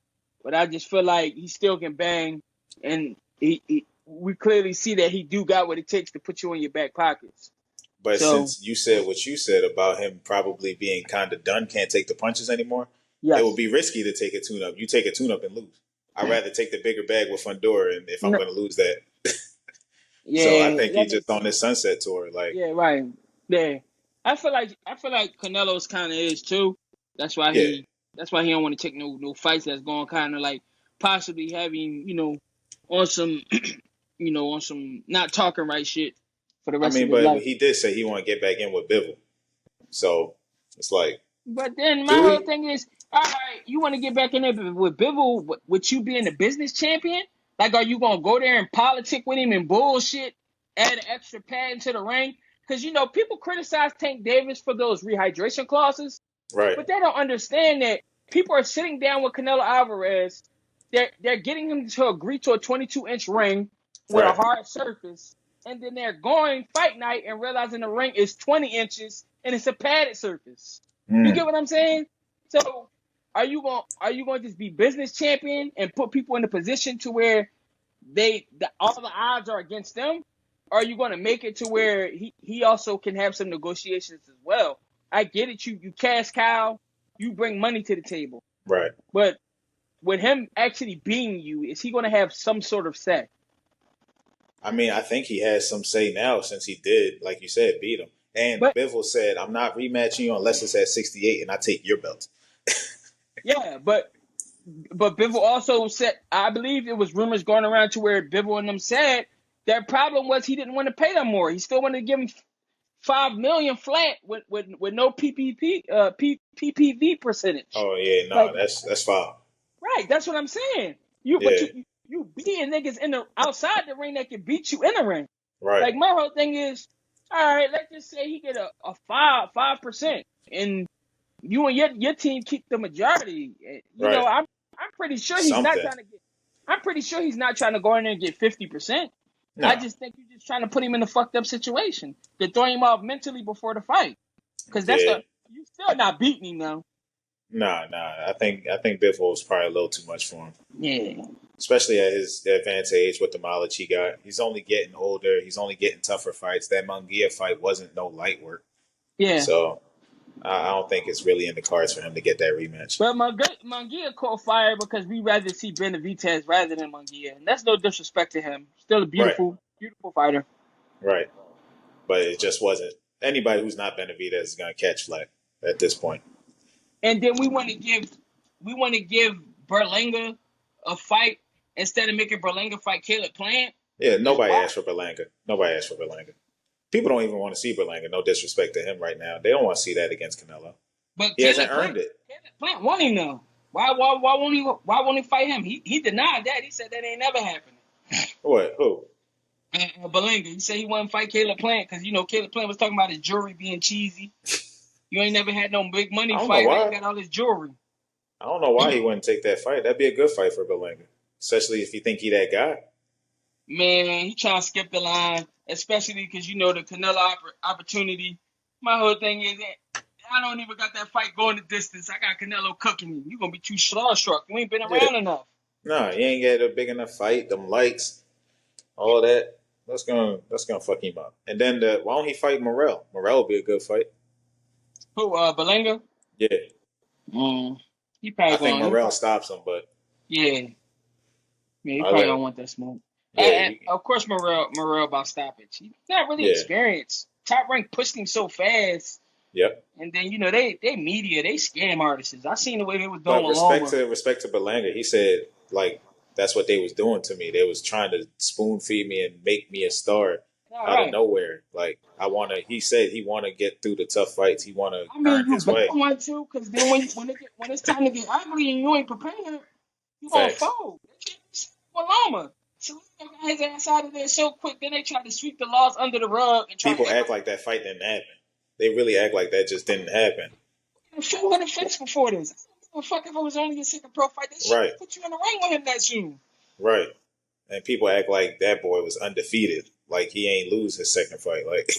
But I just feel like he still can bang. And we clearly see that he do got what it takes to put you in your back pockets. But since you said what you said about him probably being kind of done, can't take the punches anymore, it would be risky to take a tune-up. You take a tune-up and lose. I'd rather take the bigger bag with Fundora and if I'm going to lose that. Yeah, so I think he's just on this sunset tour. Yeah, right. Yeah. I feel like Canelo's kind of is too. That's why he don't want to take no fights that's going kind of like possibly having, on some on some not talking right shit for the rest of his life. But he did say he want to get back in with Bivol. So it's like. But then my whole thing is, all right, you want to get back in there with Bivol with you being the business champion? Like, are you going to go there and politic with him and bullshit, add an extra pad into the ring? Because, people criticize Tank Davis for those rehydration clauses. Right. But they don't understand that people are sitting down with Canelo Alvarez. They're getting him to agree to a 22-inch ring with a hard surface. And then they're going fight night and realizing the ring is 20 inches and it's a padded surface. You get what I'm saying? So are you going to just be business champion and put people in a position to where all the odds are against them? Or are you going to make it to where he also can have some negotiations as well? I get it. You cash cow, you bring money to the table. Right. But with him actually being you, is he going to have some sort of say? I think he has some say now since he did, like you said, beat him. And Bivol said, I'm not rematching you unless it's at 68 and I take your belt. Yeah, but Bivol also said, I believe it was rumors going around to where Bivol and them said their problem was he didn't want to pay them more. He still wanted to give him $5 million flat with no PPV percentage. Oh yeah, no, that's foul. Right, that's what I'm saying. You beating niggas outside the ring that can beat you in the ring. Right. Like my whole thing is, all right, let's just say he get a 5%, and you and your team keep the majority. I'm pretty sure he's not trying to get. I'm pretty sure he's not trying to go in there and get 50%. No. I just think you're just trying to put him in a fucked up situation to throw him off mentally before the fight, because you're still not beating him though. Nah. I think Bivol was probably a little too much for him. Yeah. Especially at his advanced age with the mileage he got. He's only getting older. He's only getting tougher fights. That Munguia fight wasn't no light work. Yeah. So I don't think it's really in the cards for him to get that rematch. But Munguia caught fire because we rather see Benavidez rather than Munguia. And that's no disrespect to him. Still a beautiful fighter. Right. But it just wasn't. Anybody who's not Benavidez is going to catch flack at this point. And then we want to give Berlanga a fight instead of making Berlanga fight Caleb Plant. Yeah, nobody asked for Berlanga. People don't even want to see Berlanga. No disrespect to him right now. They don't want to see that against Canelo. But he hasn't earned it. Caleb Plant won him though. Why won't he fight him? He denied that. He said that ain't never happened. What? Who? Belinga. He said he wouldn't fight Caleb Plant because Caleb Plant was talking about his jewelry being cheesy. You ain't never had no big money I don't know fight. How you why. got all this jewelry? I don't know why he wouldn't take that fight. That'd be a good fight for Berlanga, especially if you think he that guy. Man, he trying to skip the line, especially because the Canelo opportunity. My whole thing is that I don't even got that fight going the distance. I got Canelo cooking me. You gonna be too starstruck. You ain't been Yeah. around enough. No, he ain't got a big enough fight. Them lights, all that. That's gonna fuck him up. And then why don't he fight Morrell? Morrell would be a good fight. Who? Belinga? Yeah. He probably I think going. Morrell stops him, but Yeah. Yeah, he I probably let don't want that smoke. yeah, Of course, Morrell about stoppage. He's not really yeah, experienced. Top Rank pushed him so fast, yep. and then they media, they scam artists. I seen the way they was doing But with Loma. respect to Berlanga, he said like that's what they was doing to me. They was trying to spoon feed me and make me a star All out of right. nowhere. Like I wanna. He said he wanna get through the tough fights. He wanna I earn mean, you his better way. want to, because then when it's time to get ugly and you ain't prepared, you gonna Facts. fold. They can't do shit with Loma. So he got his ass out of there so quick. Then they try to sweep the laws under the rug and try to People act act like like that fight didn't happen. They really act like that just didn't happen. you fell in the face before this. I don't give a fuck if it was only your second pro fight. They should Right, put you in the ring with him that soon. right. And people act like that boy was undefeated. Like he ain't lose his second fight. Like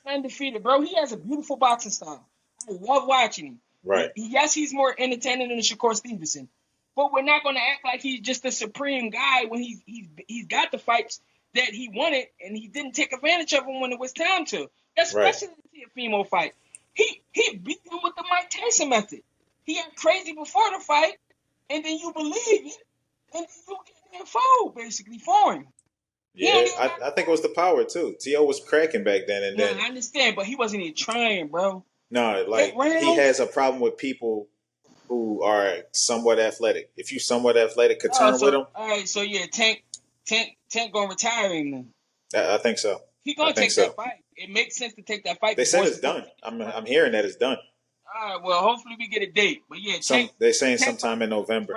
Undefeated, bro. He has a beautiful boxing style. I love watching him. right, Yes, he's more entertaining than Shakur Stevenson, but we're not going to act like he's just a supreme guy when he's got the fights that he wanted and he didn't take advantage of them when it was time to. right, Especially in the Teofimo fight, he beat him with the Mike Tyson method. He got crazy before the fight, and then you believe it, and then you get in fold basically for him. He yeah. don't even got I think it was the power too. To was cracking back then, and no, then I understand, but he wasn't even trying, bro. no, 8 like he rounds. has a problem with people who are somewhat athletic. If you somewhat athletic, could Oh, turn with so him. all right, so yeah, Tank gonna retire him then. I think so. He I gonna think take that so. fight. It makes sense to take that fight They said before it's Shakur. done. I'm hearing that it's done. All right, well, hopefully we get a date. But yeah, They're saying Tank sometime in November.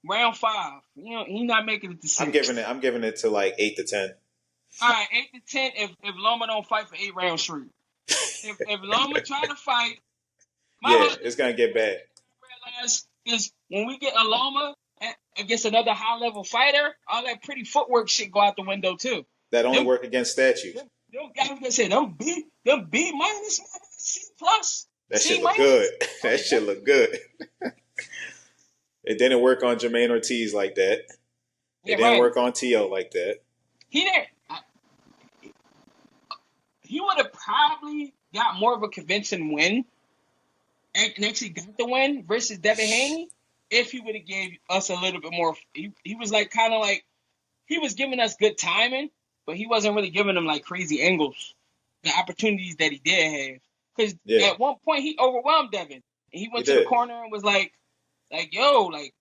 round 5. He not making it to 6. I'm giving it to like 8 to 10. All right, 8 to 10 if Loma don't fight for 8 rounds straight. If Loma try to fight, my Yeah, whole thing it's gonna get bad. I realize is when we get a Loma against another high level fighter, all that pretty footwork shit go out the window too. That only Them, work against statues. I was gonna say them B minus, C plus, That shit C look good. minus. Oh That yeah, shit look good. It didn't work on Jermaine Ortiz like that. It yeah, didn't right. work on T.O. like that. He didn't. He would have probably got more of a convincing win and actually got the win versus Devin Haney if he would have gave us a little bit more. He was like kind of like he was giving us good timing, but he wasn't really giving them like crazy angles, the opportunities that he did have. Because Yeah, at one point he overwhelmed Devin, and he he went to the did. corner and was like yo, like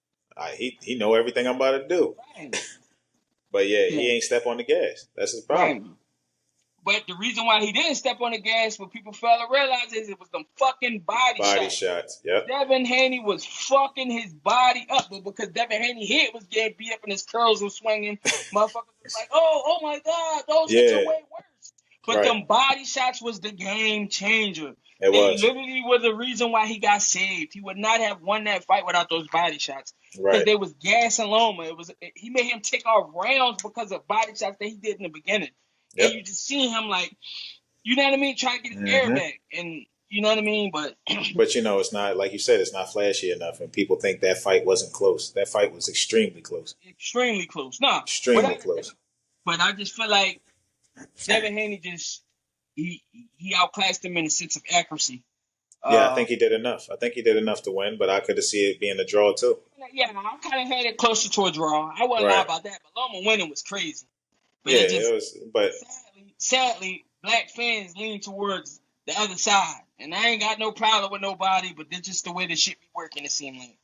He know everything I'm about to do. right, But yeah, yeah, he ain't step on the gas. That's his problem. right. But the reason why he didn't step on the gas, what people fail to realize, is it was them fucking body Body shots. shots. Yep. Devin Haney was fucking his body up, but because Devin Haney hit was getting beat up and his curls were swinging, motherfuckers was like, oh my God, those hits are Yeah. way worse. But Right. them body shots was the game changer. It They was. literally were the reason why he got saved. He would not have won that fight without those body shots. Because Right. they was gas and Loma. He made him take off rounds because of body shots that he did in the beginning. And Yep. you just see him like, you know what I mean, try to get his air hmm back. And you know what I mean? But But it's not like you said. It's not flashy enough, and people think that fight wasn't close. That fight was extremely close. extremely close. No, Extremely close. but I just feel like Devin Haney he outclassed him in a sense of accuracy. Yeah, I think he did enough. I think he did enough to win, but I could have seen it being a draw too. Yeah, I kind of had it closer to a draw. I wouldn't lie Right. about that. But Loma winning was crazy. But Yeah, it it just was. But sadly, black fans lean towards the other side, and I ain't got no problem with nobody, but that's just the way the shit be working. It seems like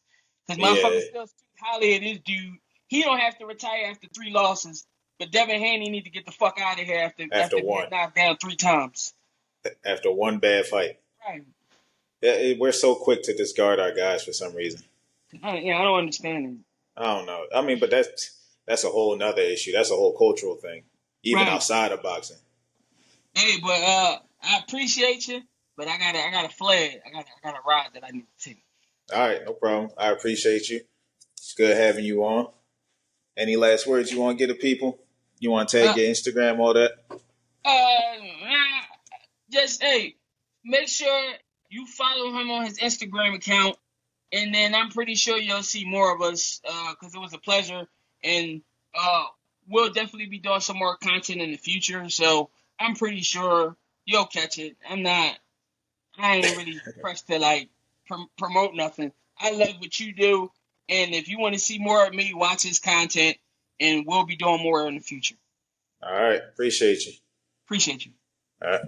because yeah, motherfuckers still speak highly of this dude. He don't have to retire after 3 losses, but Devin Haney need to get the fuck out of here after after being one, knocked down 3 times. after one bad fight. Right. Yeah, we're so quick to discard our guys for some reason. I don't understand it. I don't know. I mean, but that's a whole nother issue. That's a whole cultural thing. even Right. outside of boxing. Hey, but I appreciate you, but I got a flag. I got a ride that I need to take. All right, no problem. I appreciate you. It's good having you on. Any last words you want to give to people? You want to tag Uh, your Instagram, all that? just hey, make sure you follow him on his Instagram account, and then I'm pretty sure you'll see more of us. Because it was a pleasure, and uh, we'll definitely be doing some more content in the future. So I'm pretty sure you'll catch it. I ain't really pressed to like promote nothing. I love what you do, and if you want to see more of me, watch his content, and we'll be doing more in the future. All right, appreciate you. Appreciate you. All right.